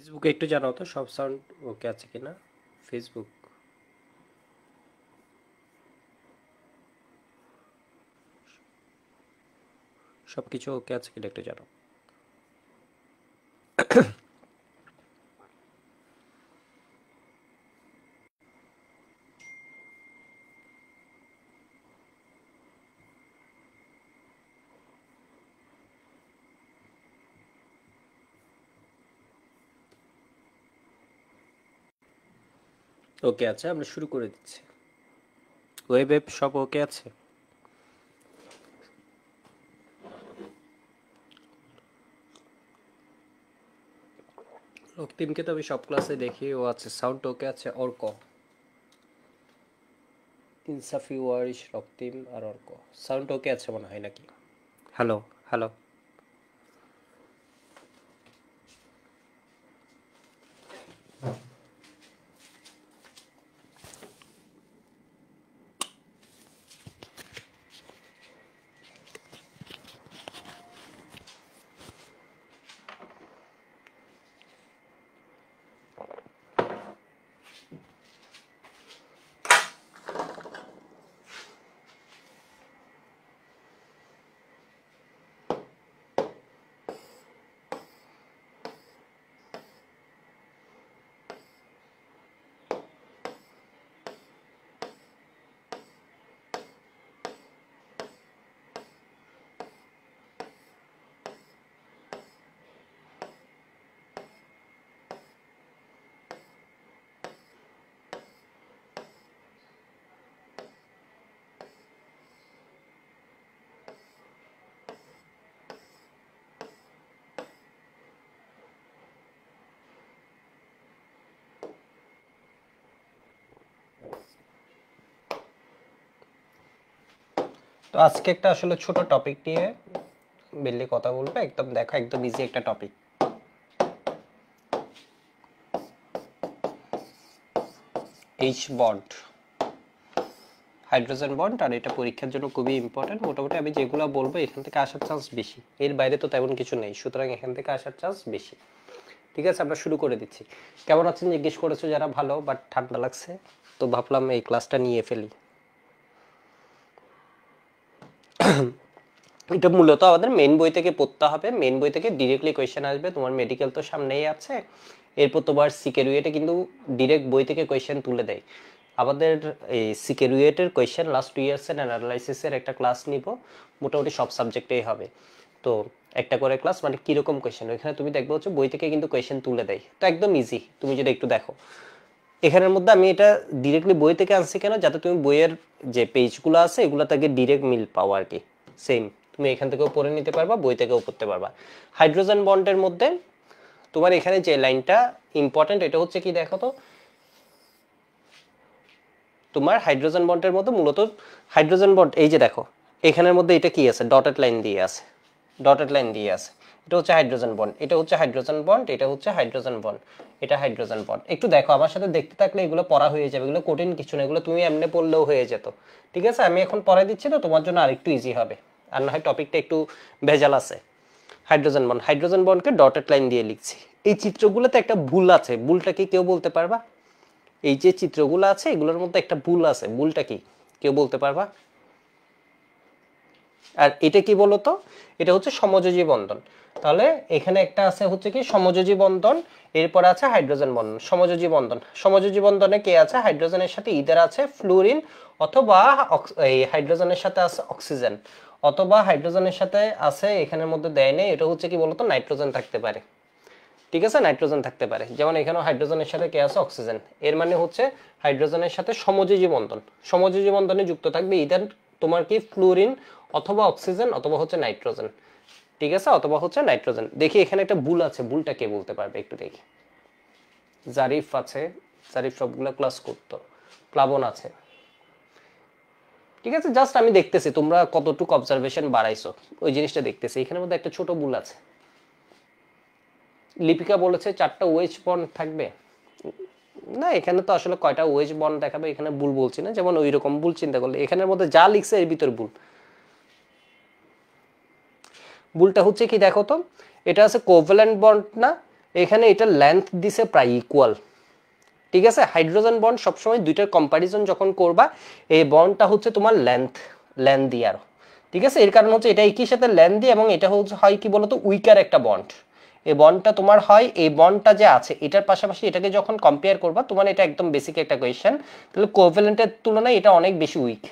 ফেসবুকে একটু জানাও তো সব সাউন্ড ওকে আছে কিনা। ফেসবুক সব কিছু ওকে আছে কিনা একটু জানাও। ওকে আছে, আমরা শুরু করে দিচ্ছি। ওয়েব অ্যাপ সব ওকে আছে। রক্তিমকে তো আমি সব ক্লাসে দেখি, ও আছে, সাউন্ড ওকে আছে। অর্ক, ইনসাফি, ওয়ারিশ, রক্তিম আর অর্ক, সাউন্ড ওকে আছে মনে হয় নাকি? Hello hello. তো আজকে একটা আসলে ছোট টপিক নিয়ে বেললি কথা বলবো। একদম দেখো, একদম ইজি একটা topic. H bond, hydrogen bond, আর এটা পরীক্ষার জন্য খুবই ইম্পর্টেন্ট। মোটামুটি আমি যেগুলো বলবো এখান থেকে আসার চান্স বেশি, এর বাইরে তো তেমন কিছু নেই, সুতরাং এখান থেকে আসার চান্স বেশি। ঠিক আছে, আমরা শুরু করে দিচ্ছি। কেমন আছেন জিজ্ঞেস করেছো যারা, ভালো, বাট ঠান্ডা লাগছে, তো ভাবলাম এই ক্লাসটা নিয়ে ফেলি। এটা মূলত আমাদের মেইন বই থেকে পড়তে হবে। মেইন বই থেকে ডিরেক্টলি কোয়েশ্চেন আসবে। তোমার মেডিকেল তো সামনেই আছে, এরপর তোমার সিকেরুয়েটে কিন্তু ডিরেক্ট বই থেকে কোয়েশ্চেন তুলে দেয়। আমাদের এই সিকেরুয়েটের কোয়েশ্চেন লাস্ট 2 ইয়ার্সের অ্যানালাইসিসের একটা ক্লাস নিব, মোটামুটি সব সাবজেক্টেই হবে। তো একটা করে ক্লাস, মানে কিরকম কোয়েশ্চেন ওইখানে তুমি দেখবে হচ্ছে বই থেকে কিন্তু কোয়েশ্চেন তুলে দেয়, তো একদম ইজি। তুমি যদি একটু দেখো এখানের মধ্যে, আমি এটা ডিরেক্টলি বই থেকে আনছি কেন, যাতে তুমি বইয়ের যে পেজগুলো আছে এগুলো থেকে ডিরেক্ট মিল পাও আর কি। সেম তুমি এখান থেকেও পড়ে নিতে পারবা, বই থেকেও পড়তে পারবা। হাইড্রোজেন বন্ডের মধ্যে তোমার এখানে যে লাইনটা ইম্পর্টেন্ট, এটা হচ্ছে কি দেখো তো, তোমার হাইড্রোজেন বন্ডের মধ্যে মূলত হাইড্রোজেন বন্ড, এই যে দেখো এখানের মধ্যে এটা কি আছে, ডটেড লাইন দিয়ে আছে, ডটেড লাইন দিয়ে আছে। এটা হচ্ছে হাইড্রোজেন বন্ড, এটা হচ্ছে হাইড্রোজেন বন্ড, এটা হচ্ছে হাইড্রোজেন বন্ড, এটা হাইড্রোজেন বন্ড। একটু দেখো আমার সাথে, দেখতে থাকলে এগুলো পড়া হয়ে যাবে, এগুলো কঠিন কিছু না, এগুলো তুমি এমনি পড়লেও হয়ে যেত। ঠিক আছে, আমি এখন পড়াই দিচ্ছি তো তোমার জন্য আরেকটু ইজি হবে, আর না হয় টপিকটা একটু ভেজাল আছে। হাইড্রোজেন বন্ড, হাইড্রোজেন বন্ডকে ডটেড লাইন দিয়ে লিখছি। এই চিত্রগুলোতে একটা ভুল আছে, ভুলটা কি কেউ বলতে পারবা? এই যে চিত্রগুলো আছে এগুলোর মধ্যে একটা ভুল আছে, ভুলটা কি কেউ বলতে পারবা? আর এটা কি বলতো, এটা হচ্ছে সমযোজী বন্ধন। তাহলে এখানে একটা আছে হচ্ছে কি সমযোজী বন্ধন, এরপর আছে হাইড্রোজেন বন্ধন। সমযোজী বন্ধন, সমযোজী বন্ধনে কে আছে, হাইড্রোজেনের সাথে ইদার আছে ফ্লুরিন, অথবা এই হাইড্রোজেনের সাথে আছে অক্সিজেন, অথবা হাইড্রোজেনের সাথে আছে, এখানের মধ্যে দেয় নেই, এটা হচ্ছে কি বলতো নাইট্রোজেন থাকতে পারে। ঠিক আছে, নাইট্রোজেন থাকতে পারে, যেমন এখানেও হাইড্রোজেনের সাথে কে আছে, অক্সিজেন। এর মানে হচ্ছে হাইড্রোজেনের সাথে সমযোজী বন্ধন, সমযোজী বন্ধনে যুক্ত থাকবে ইদার তোমার কি ফ্লুরিন, অথবা অক্সিজেন, অথবা হচ্ছে নাইট্রোজেন। ঠিক আছে, অথবা হচ্ছে নাইট্রোজেন। দেখি এখানে একটা ভুল আছে, ভুলটা কে বলতে পারবে একটু দেখি। জারিফ আছে, জারিফ সবগুলো ক্লাস করতো। প্লাবন আছে। ঠিক আছে, জাস্ট আমি দেখতেছি তোমরা কতটুকু অবজারভেশন বাড়াইছো, ওই জিনিসটা দেখতেছি। এখানের মধ্যে একটা ছোট ভুল আছে। লিপিকা বলেছে 4টা ওয়েজ বন্ড থাকবে, না এখানে তো আসলে কয়টা ওয়েজ বন্ড দেখাবে এখানে ভুল বলছি না, যেমন ওই রকম ভুল চিন্তা করলে এখানের মধ্যে যা লিখছে এর ভিতর ভুল। ভুলটা হচ্ছে কি দেখো তো, এটা আছে কোভ্যালেন্ট বন্ড না, এখানে এটা লেন্থ দিছে প্রায় ইকুয়াল, ঠিক আছে। হাইড্রোজেন বন্ড সবসময় দুইটার কম্পারিজন যখন করবা এই বন্ডটা হচ্ছে তোমার লেন্থ দিয়ে আরো, ঠিক আছে। এর কারণ হচ্ছে এটা একই সাথে লেন্থ দিয়ে, এবং এটা হচ্ছে হয় কি বলতো উইকার একটা বন্ড। এই বন্ডটা তোমার হয় এই বন্ডটা যে আছে এটার পাশাপাশি এটাকে যখন কম্পেয়ার করবা তোমার এটা একদম বেসিক একটা কোয়েশ্চেন, তাহলে কোভ্যালেন্টের তুলনায় এটা অনেক বেশি উইক,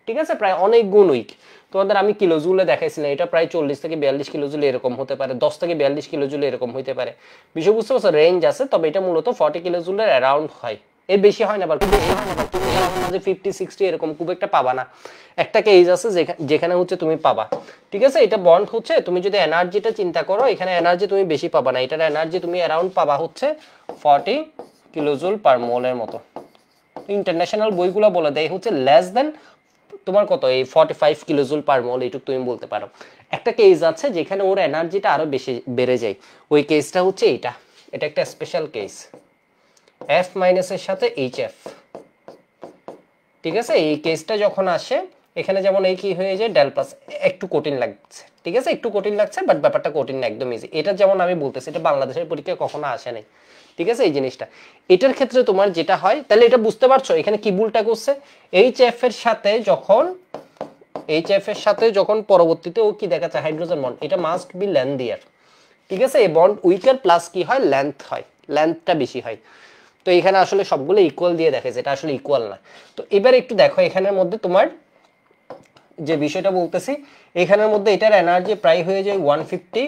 ঠিক আছে, প্রায় অনেক গুণ উইক। তোমাদের আমি কিলোজুলে দেখাইছিলাম এটা প্রায় 40 থেকে 42 কিলোজুল এরকম হতে পারে, 10 থেকে 42 কিলোজুল এরকম হতে পারে, বিষয় বুঝতে পারছো, রেঞ্জ আছে। তবে এটা মূলত 40 কিলোজুলের অ্যারাউন্ড হয়, এর বেশি হয় না, আবার খুব বেশি হয় না, তুমি 50-60 এরকম খুব একটা পাবা না। একটা কেস আছে যেখানে হচ্ছে তুমি পাবা, ঠিক আছে। এটা বন্ড হচ্ছে তুমি যদি এনার্জিটা চিন্তা করো, এখানে এনার্জি তুমি বেশি পাবা না, এটার এনার্জি তুমি অ্যারাউন্ড পাবা হচ্ছে 40 কিলোজুল পার মোলের মতো। ইন্টারন্যাশনাল বইগুলো বলে দেয় হচ্ছে লেস দেন তোমার কত এই 45 কিলোজুল পার মোল, এইটুকু তুমি বলতে পারো। একটা কেস আছে যেখানে ওর এনার্জিটা আরো বেশি বেড়ে যায়, ওই কেসটা হচ্ছে এটা একটা স্পেশাল কেস, F মাইনাসের সাথে HF, ঠিক আছে। এই কেসটা যখন আসে এখানে যেমন এই কি হয়ে যায় ডেল প্লাস, একটু কঠিন লাগছে, ঠিক আছে, একটু কঠিন লাগছে, বাট ব্যাপারটা কঠিন না, একদম ইজি। এটা যেমন আমি বলতেছি এটা বাংলাদেশের পরীক্ষায় কখনো আসে নাই, ঠিক আছে। এই জিনিসটা এটার ক্ষেত্রে তোমার যেটা হয়, তাহলে এটা বুঝতে পারছো এখানে কি ভুলটা করছে, HF এর সাথে যখন পরবর্তীতে ও কি দেখাচ্ছে হাইড্রোজেন বন্ড, এটা মাস্ট বি লেন্থিয়ার, ঠিক আছে। এই বন্ড উইকার প্লাস কি হয় লেন্থ হয়, লেন্থটা বেশি হয়। তো এখানে আসলে সবগুলো ইকুয়াল দিয়ে দেখাচ্ছে, এটা আসলে ইকুয়াল না। তো এবার একটু দেখো এখানের মধ্যে তোমার যে বিষয়টা বলতেছি, এখানের মধ্যে এটার এনার্জি প্রায় হয়ে যায় 150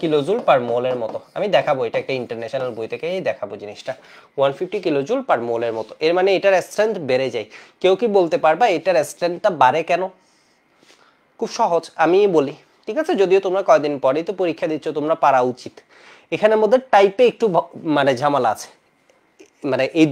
কিলোজুল পার মোলের মতো। আমি দেখাবো, এটা একটা ইন্টারন্যাশনাল বই থেকেই দেখাবো জিনিসটা, 150 কিলোজুল পার মোলের মতো। এর মানে এটার স্ট্রেংথ বেড়ে যায়। কেউ কি বলতে পারবা এটার স্ট্রেংথটা বাড়ে কেন? খুব সহজ, আমি বলি, ঠিক আছে। যদিও তোমরা কয়দিন পরেই তো পরীক্ষা দিচ্ছ, তোমরা পারা উচিত। এখানের মধ্যে টাইপে একটু মানে ঝামেলা আছে, মানে এই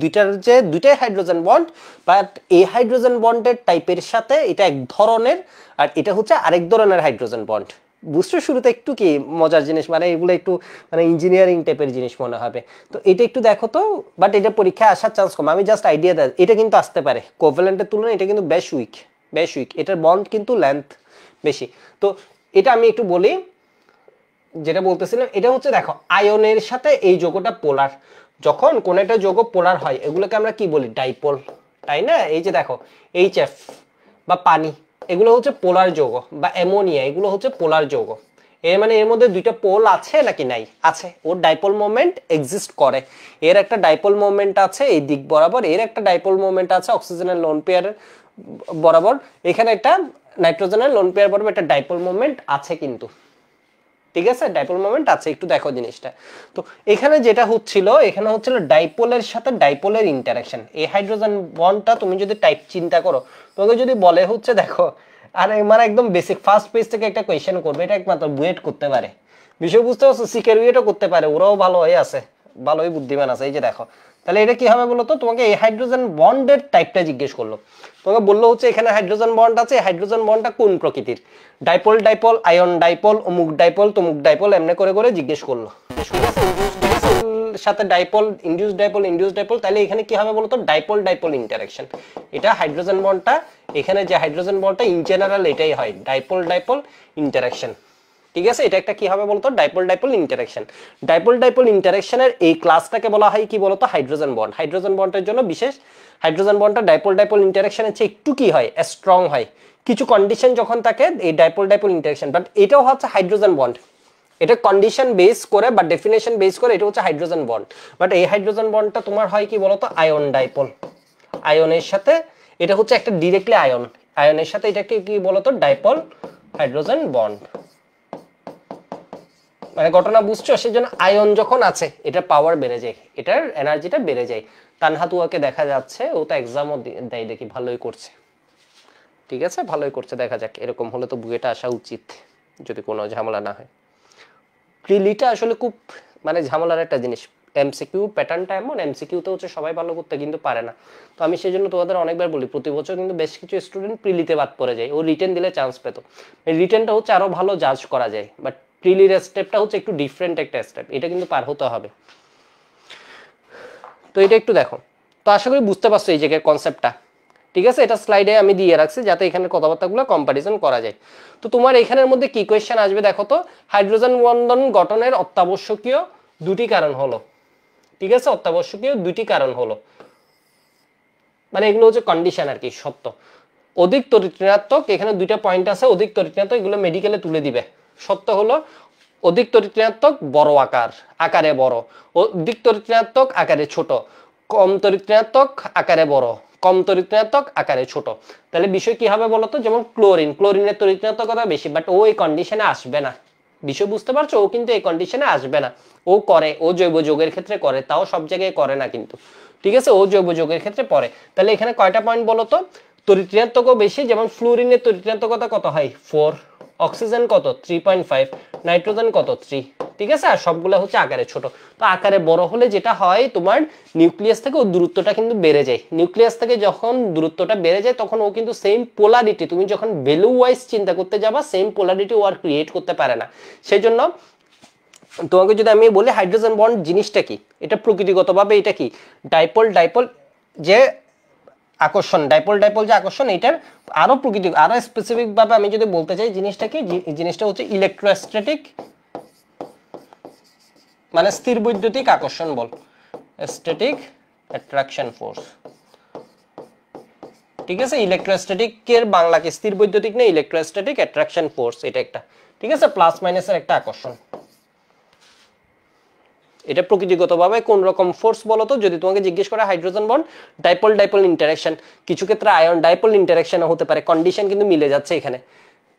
দুইটাই হাইড্রোজেন বন্ড, বাট এই হাইড্রোজেন বন্ডের টাইপের সাথে এটা এক ধরনের, আর এটা হচ্ছে আরেক ধরনের হাইড্রোজেন বন্ড। বুঝছো, শুরুতে একটু কি মজার জিনিস, মানে এগুলো একটু মানে ইঞ্জিনিয়ারিং টাইপের জিনিস মনে হবে। তো এটা একটু দেখো তো, বাট এটা পরীক্ষায় আসার চান্স কম, আমি জাস্ট আইডিয়া দেয়, এটা কিন্তু আসতে পারে। কোভ্যালেন্টের তুলনায় এটা কিন্তু বেশ উইক, এটার বন্ড কিন্তু লেন্থ বেশি। তো এটা আমি একটু বলি, যেটা বলতেছিলাম এটা হচ্ছে দেখো আয়নের সাথে এই যৌগটা পোলার, যখন কোন একটা যৌগ পোলার হয় এগুলোকে আমরা কি বলি ডাইপোল, তাই না। এই যে দেখো HF বা পানি, এগুলো হচ্ছে পোলার যৌগ, বা অ্যামোনিয়া, এগুলো হচ্ছে পোলার যৌগ। এর মানে এর মধ্যে দুইটা পোল আছে নাকি নাই? আছে, ওর ডাইপোল মোমেন্ট এক্সিস্ট করে। এর একটা ডাইপোল মোমেন্ট আছে এই দিক বরাবর, এর একটা ডাইপোল মোমেন্ট আছে অক্সিজেনের লোন পেয়ার বরাবর, এখানে একটা নাইট্রোজেনের লোন পেয়ার বরাবর একটা ডাইপোল মোমেন্ট আছে কিন্তু, ঠিক আছে, ডাইপোল মোমেন্ট আছে। একটু দেখো জিনিসটা। তো এখানে যেটা হচ্ছিল, এখানে হচ্ছিল ডাইপোলের সাথে ডাইপোলের ইন্টারঅ্যাকশন। এই হাইড্রোজেন বন্ডটা তুমি যদি টাইপ চিন্তা করো, তোমাকে যদি বলে হচ্ছে দেখো, আর মানে একদম বেসিক ফার্স্ট পেজ থেকে একটা কোয়েশ্চেন করবে, এটা একমাত্র বুয়েট করতে পারে, বিষয় বুঝতে পারছো, সিকেরুয়েটও করতে পারে, ওরাও ভালো হয়ে আছে, ভালোই বুদ্ধিমান আছে। এই যে দেখো, তাহলে এটা কি হবে বলতো, তোমাকে এই হাইড্রোজেন বন্ডের টাইপটা জিজ্ঞেস করলো, তোমাকে বললো হচ্ছে এখানে হাইড্রোজেন বন্ড আছে, হাইড্রোজেন বন্ডটা কোন প্রকৃতির, ডাইপোল ডাইপোল, আয়ন ডাইপোল, অমুক ডাইপোল, তমুক ডাইপোল, এমনি করে করে জিজ্ঞেস করলো। সাথে ডাইপোল, ইনডিউস ডাইপোল, তাহলে এখানে কি হবে বলতো ডাইপোল ডাইপোল ইন্টারঅ্যাকশন। এটা হাইড্রোজেন বন্ডটা, এখানে যে হাইড্রোজেন বন্ডটা ইন জেনারেল এটাই হয় ডাইপোল ডাইপোল ইন্টারঅ্যাকশন, ঠিক আছে। এটা একটা কি হবে বলতো dipole dipole interaction. Dipole dipole ইন্টারঅ্যাকশনের এই ক্লাসটাকে বলা হয় কি বলতো হাইড্রোজেন বন্ড। হাইড্রোজেন বন্ডের জন্য বিশেষ, হাইড্রোজেন বন্ডটা ডাইপোল ডাইপোল ইন্টারঅ্যাকশনের চেয়ে একটু কি হয় স্ট্রং হয়, কিছু কন্ডিশন যখন থাকে এই ডাইপোল ডাইপোল ইন্টারঅ্যাকশন। বাট এটাও হচ্ছে হাইড্রোজেন বন্ড, এটা কন্ডিশন বেস করে বা ডেফিনেশন বেস করে এটা হচ্ছে হাইড্রোজেন বন্ড। বাট এই হাইড্রোজেন বন্ডটা তোমার হয় কি বলতো আয়ন ডাইপোল, আয়নের সাথে এটা হচ্ছে একটা ডিরেক্টলি আয়ন, আয়নের সাথে এটা কি বলতো ডাইপোল হাইড্রোজেন বন্ড। মানে ঘটনা বুঝছো, সেজন্য আয়ন যখন আছে এটার পাওয়ার বেড়ে যায়, এটার এনার্জিটা বেড়ে যায়। তানহাতুয়াকে দেখা যাচ্ছে, ও তো এক্সামও দেয় দেখি, ভালোই করছে, ঠিক আছে, ভালোই করছে, দেখা যাক। এরকম হলে তো বুয়েটা আসা উচিত যদি কোনো ঝামেলা না হয়। প্রিলিটা আসলে খুব মানে ঝামেলার একটা জিনিস, এমসিকিউ প্যাটার্নটা এমন, এমসিকিউতে হচ্ছে সবাই ভালো করতে কিন্তু পারে না। তো আমি সেই জন্য তোমাদের অনেকবার বলি, প্রতি বছর কিন্তু বেশ কিছু স্টুডেন্ট প্রিলিতে বাদ পড়ে যায়, ও রিটেন দিলে চান্স পেত। রিটেনটা হচ্ছে আরো ভালো জাজ করা যায়, বাট প্রিলির স্টেপটা হচ্ছে একটু ডিফারেন্ট একটা স্টেপ, এটা কিন্তু পার হতে হবে। তো এটা একটু দেখো, তো আশা করি বুঝতে পারছো এই জায়গায় কনসেপ্টটা, ঠিক আছে। এটা স্লাইডে আমি দিয়ে রাখছি যাতে এখানে কথাবার্তাগুলো কম্পারিজন করা যায়। তো তোমার এখানের মধ্যে কি কোয়েশ্চেন আসবে দেখো তো, হাইড্রোজেন বন্ধন গঠনের অত্যাবশ্যকীয় দুটি কারণ হলো, ঠিক আছে, অত্যাবশ্যকীয় দুটি কারণ হলো, মানে এগুলো হচ্ছে কন্ডিশন আর কি, সত্য। অধিক তড়িৎ ঋণাত্মক, এখানে দুইটা পয়েন্ট আছে, অধিক তড়িৎ ঋণাত্মক, এগুলো মেডিকেলে তুলে দিবে। সত্য হলো অধিক তড়িৎ ঋণাত্মক বড় আকারে বড়, অধিক তড়িৎ ঋণাত্মক আকারে ছোট, কম তড়িৎ ঋণাত্মক আকারে বড়, কম তড়িৎ ঋণাত্মক আকারে ছোট। তাহলে বিষয় কি হবে বলতো, যেমন ক্লোরিনের তড়িৎ ঋণাত্মকতা বেশি, বাট ও এই কন্ডিশনে আসবে না। বিষয় বুঝতে পারছো, ও কিন্তু এই কন্ডিশনে আসবে না। ও করে, ও জৈব যৌগের ক্ষেত্রে করে, তাও সব জায়গায় করে না কিন্তু, ঠিক আছে, ও জৈব যৌগের ক্ষেত্রে পড়ে। তাহলে এখানে কয়টা পয়েন্ট বলতো, তড়িৎ ঋণাত্মকও বেশি, যেমন ফ্লুরিনের তড়িৎ ঋণাত্মকতা কত হয় 4, অক্সিজেন কত 3.5, নাইট্রোজেন কত 3, ঠিক আছে, আর সবগুলো হচ্ছে আকারে ছোট। তো আকারে বড় হলে যেটা হয়, তোমার নিউক্লিয়াস থেকে ও দূরত্বটা কিন্তু বেড়ে যায়। নিউক্লিয়াস থেকে যখন দূরত্বটা বেড়ে যায়, তখন ও কিন্তু সেম পোলারিটি, তুমি যখন ভ্যালু ওয়াইজ চিন্তা করতে যাবা, সেম পোলারিটি ও আর ক্রিয়েট করতে পারে না। সেই জন্য তোমাকে যদি আমি বলি হাইড্রোজেন বন্ড জিনিসটা কি, এটা প্রকৃতিগতভাবে এটা কি, ডাইপোল ডাইপোল যে আকর্ষণ, ডাইপোল ডাইপোল যে আকর্ষণ, এটার আরো আরো স্পেসিফিক ভাবে আমি যদি বলতে চাই জিনিসটা কি, জিনিসটা হচ্ছে ইলেকট্রোস্ট্যাটিক, মানে স্থির বৈদ্যুতিক আকর্ষণ বল, স্ট্যাটিক অ্যাট্রাকশন ফোর্স, ঠিক আছে। ইলেকট্রোস্ট্যাটিক এর বাংলা কি, স্থির বৈদ্যুতিক না, ইলেকট্রোস্ট্যাটিক অ্যাট্রাকশন ফোর্স, এটা একটা, ঠিক আছে, প্লাস মাইনাসের একটা আকর্ষণ। এটা প্রকৃতিগতভাবে কোন রকম ফোর্স বলতো, যদি তোমাকে জিজ্ঞেস করে hydrogen bond dipole dipole interaction, কিছু ক্ষেত্রে আয়ন ডাইপোল ইন্টারঅ্যাকশন হতে পারে, কন্ডিশন কিন্তু মিলে যাচ্ছে এখানে।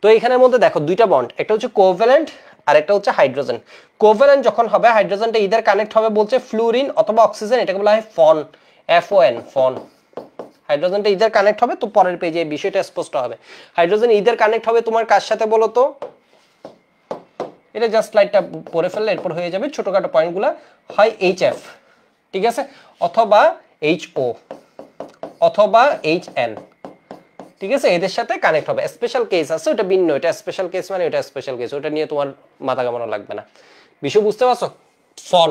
তো এখানের মধ্যে দেখো দুইটা বন্ড, একটা হচ্ছে কোভ্যালেন্ট আর একটা হচ্ছে হাইড্রোজেন। কোভ্যালেন্ট যখন হবে, হাইড্রোজেনটা ইদার কানেক্ট হবে বলছে ফ্লুরিন অথবা অক্সিজেন, এটাকে বলা হয় ফন, FON, ফন। হাইড্রোজেনটা ইদার কানেক্ট হবে, তো পরের পেজে এই বিষয়টা স্পষ্ট হবে। হাইড্রোজেন ইদার কানেক্ট হবে তোমার কার সাথে বলো তো, এটা জাস্ট স্লাইডটা পড়ে ফেললে এরপর হয়ে যাবে, ছোটখাটো পয়েন্টগুলো হয় HF, ঠিক আছে, অথবা HO, অথবা HN, ঠিক আছে, এদের সাথে কানেক্ট হবে। স্পেশাল কেস আছে, ওটা ভিন্ন, এটা স্পেশাল কেস মানে ওটা স্পেশাল কেস, ওটা নিয়ে তোমার মাথা ঘামানো লাগবে না। বিষয় বুঝতে পারছো, ফন,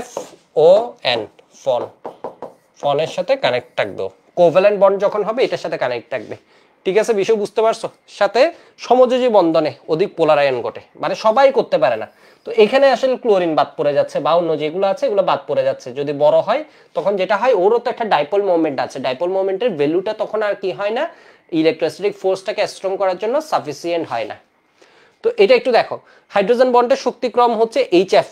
FON, ফন, ফনের সাথে কানেক্ট থাকবে। কোভ্যালেন্ট বন্ড যখন হবে এটার সাথে কানেক্ট থাকবে, ঠিক আছে, বিষয় বুঝতে পারছো। সাথে সমযোজী বন্ধনে অধিক পোলারায়ন ঘটে, মানে সবাই করতে পারে না। তো এখানে আসলে ক্লোরিন বাদ পড়ে যাচ্ছে, বা অন্য যেগুলো আছে এগুলো বাদ পড়ে যাচ্ছে। যদি বড় হয় তখন যেটা হয়, ওরও তো একটা ডাইপোল মোমেন্ট আছে, ডাইপোল মোমেন্টের ভ্যালুটা তখন আর কি হয় না, ইলেকট্রোস্ট্যাটিক ফোর্সটাকে স্ট্রং করার জন্য সাফিসিয়েন্ট হয় না। তো এটা একটু দেখো, হাইড্রোজেন বন্ডের শক্তিক্রম হচ্ছে HF,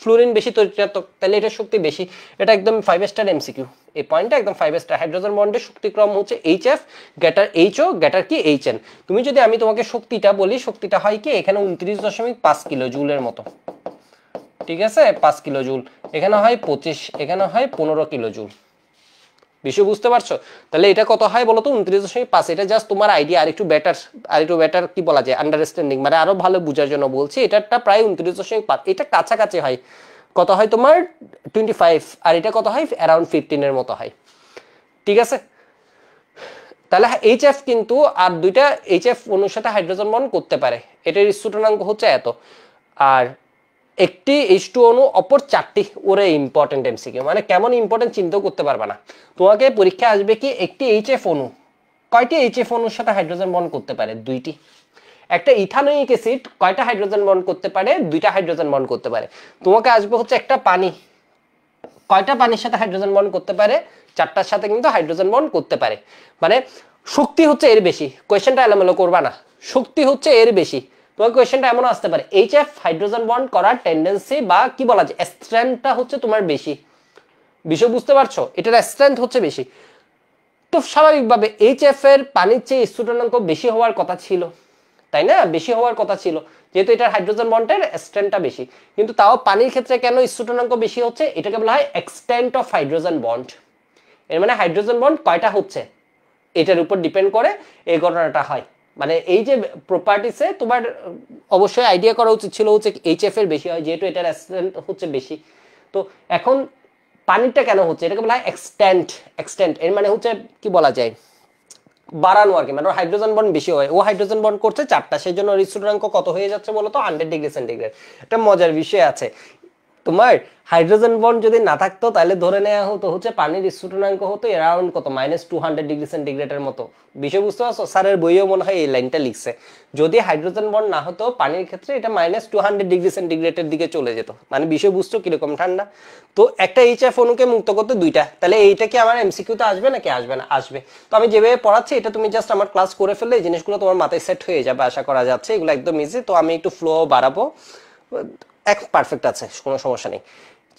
ফ্লুরিন বেশি তড়িৎ, তাহলে এটার শক্তি বেশি, এটা একদম 5 স্টার MCQ, এই পয়েন্টটা একদম 5 স্টার। হাইড্রোজেন বন্ডের শক্তিক্রম হচ্ছে HF, গ্যাটার HO, গ্যাটার কি HN। তুমি যদি আমি তোমাকে শক্তিটা বলি, শক্তিটা হয় কি এখানে 29.5 কিলো জুলের মতো, ঠিক আছে, 5 কিলো জুল, এখানে হয় 25, এখানে হয় 15 কিলো জুল। বিষয় বুঝতে পারছো, তাহলে এটা কত হয় বলতো 29.5। এটা জাস্ট তোমার আইডিয়া, আর একটু বেটার কি বলা যায়, আন্ডারস্ট্যান্ডিং, মানে আরো ভালো বোঝার জন্য বলছি। এটাটা প্রায় 29.5, এটা কাছাকাছি হয়, কত হয় তোমার 25, আর এটা কত হয় অ্যারাউন্ড 15 এর মতো হয়, ঠিক আছে। তাহলে HF কিন্তু আর দুইটা HF অণুর সাথে হাইড্রোজেন বন্ড করতে পারে, এটার স্থূলনাঙ্ক হচ্ছে এত। আর একটি H2 অণু অপর 4টি, ওরে ইম্পর্টেন্ট MCQ, মানে কেমন ইম্পর্টেন্ট চিন্তাও করতে পারবে না। তোমাকে পরীক্ষা আসবে কি একটি HF অণু কয়টি HF অণুর সাথে হাইড্রোজেন বন্ড করতে পারে, 2টি। একটা ইথানোয়িক অ্যাসিড কয়টা হাইড্রোজেন বন্ড করতে পারে, 2টা হাইড্রোজেন বন্ড করতে পারে। তোমাকে আসবে হচ্ছে একটা পানি কয়টা পানির সাথে হাইড্রোজেন বন্ড করতে পারে, 4টার সাথে কিন্তু হাইড্রোজেন বন্ড করতে পারে। মানে শক্তি হচ্ছে এর বেশি, কোয়েশ্চেনটা এলোমেলো করবা না, শক্তি হচ্ছে এর বেশি। তোমার কোয়েশ্চেনটা এমন আসতে পারে, HF হাইড্রোজেন বন্ড করার টেন্ডেন্সি বা কি বলা যায় স্ট্রেংথটা হচ্ছে তোমার বেশি। বিষয় বুঝতে পারছো, এটার স্ট্রেংথ হচ্ছে বেশি। তো স্বাভাবিকভাবে HF এর পানির চেয়ে স্থূলনাঙ্ক বেশি হওয়ার কথা ছিল, তাই না, বেশি হওয়ার কথা ছিল, যেহেতু এটার হাইড্রোজেন বন্ডের স্ট্রেংথটা বেশি। কিন্তু তাও পানির ক্ষেত্রে কেন স্থূলনাঙ্ক বেশি হচ্ছে, এটাকে বলা হয় এক্সটেন্ট অফ হাইড্রোজেন বন্ড। এর মানে হাইড্রোজেন বন্ড কয়টা হচ্ছে এটার উপর ডিপেন্ড করে এই ঘটনাটা হয়। মানে এই যে প্রপার্টিসে তোমার অবশ্যই আইডিয়া করা উচিত ছিল হচ্ছে HF এর বেশি হয়, যেহেতু এটার স্ট্রেংথ হচ্ছে বেশি। তো এখন পানিটা কেন হচ্ছে, এটাকে বলা হয় এক্সটেন্ট, এর মানে হচ্ছে কি বলা যায় বাড়ানো আর কি, মানে হাইড্রোজেন বন্ড বেশি হয়, ও হাইড্রোজেন বন্ড করছে 4টা, সেই জন্য স্থূলনাঙ্ক কত হয়ে যাচ্ছে বলতো 100 ডিগ্রি সেন্টিগ্রেড। একটা মজার বিষয় আছে, তোমার হাইড্রোজেন বন্ড যদি না থাকতো তাহলে ধরে নেওয়া হতো হচ্ছে পানির স্থূটনাঙ্ক হতো অ্যারাউন্ড কত -200 ডিগ্রি সেন্টিগ্রেডের মতো। বিষয় বুঝতে পারছো? স্যারের বইও মনে হয় এই লাইনটা লিখছে, যদি হাইড্রোজেন বন্ড না হতো পানির ক্ষেত্রে এটা -200 ডিগ্রি সেন্টিগ্রেডের দিকে চলে যেত। মানে বিষয় বুঝছো কিরকম ঠান্ডা। তো একটা এইচএফ অণুকে মুক্ত করতে দুইটা, তাহলে এইটা কি আমার এমসিকিউতে আসবে নাকি আসবে না? আসবে। তো আমি যেভাবে পড়াচ্ছি এটা তুমি জাস্ট আমার ক্লাস করে ফেললে এই জিনিসগুলো তোমার মাথায় সেট হয়ে যাবে আশা করা যাচ্ছে। এগুলো একদম ইজি। তো আমি একটু ফ্লো বাড়াবো, এক পারফেক্ট আছে, কোনো সমস্যা নেই।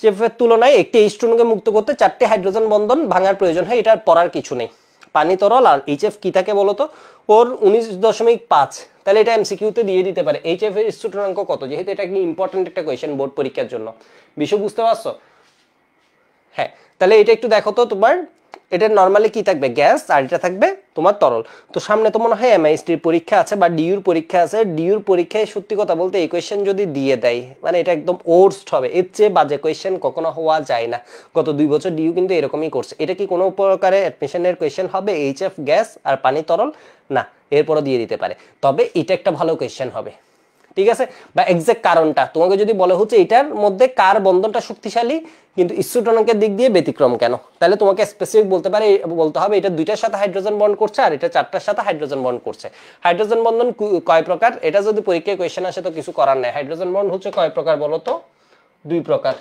চেফের তুলনায় একটি এইচটুনুকে মুক্ত করতে 4টি হাইড্রোজেন বন্ধন ভাঙার প্রয়োজন হয়, এটা পড়ার কিছু নেই। পানি তরল আর এইচএফ কি থাকে বলতো? ওর 19.5। তাহলে এটা এমসিকিউতে দিয়ে দিতে পারে এইচএফ এর স্থূটনাঙ্ক কত, যেহেতু এটা একটি ইম্পর্টেন্ট একটা কোয়েশ্চেন বোর্ড পরীক্ষার জন্য। বিষয় বুঝতে পারছো? হ্যাঁ, তাহলে এটা একটু দেখো তো। তোমার এটা নরমালি কি থাকবে? গ্যাস, আর এটা থাকবে তোমার তরল। তো সামনে তো মনে হয় এমআইএসটির পরীক্ষা আছে বা ডিইউর পরীক্ষা আছে। ডিইউর পরীক্ষায় সত্যি কথা বলতে এই কোয়েশ্চেন যদি দিয়ে দেয়, মানে এটা একদম ওর্স্ট হবে, এর চেয়ে বাজে কোয়েশ্চেন কখনো হওয়া যায় না। গত 2 বছর ডিইউ কিন্তু এরকমই করছে। এটা কি কোনো প্রকারে অ্যাডমিশনের কোয়েশ্চেন হবে এইচএফ গ্যাস আর পানি তরল? না, এরপরও দিয়ে দিতে পারে, তবে এটা একটা ভালো কোয়েশ্চেন হবে। ঠিক আছে? বা এক্সাক্ট কারণটা তোমাকে যদি বলে হচ্ছে এটার মধ্যে কার বন্ধনটা শক্তিশালী কিন্তু স্থূটনাঙ্কের দিক দিয়ে ব্যতিক্রম কেন, তাহলে তোমাকে স্পেসিফিক বলতে হবে এটা 2টার সাথে হাইড্রোজেন বন্ড করছে আর এটা 4টার সাথে হাইড্রোজেন বন্ড করছে। হাইড্রোজেন বন্ধন কয় প্রকার? এটা যদি পরীক্ষায় কোয়েশ্চেন আসে তো কিছু করার নাই। হাইড্রোজেন বন্ড হচ্ছে কয় প্রকার বলো তো? 2 প্রকার।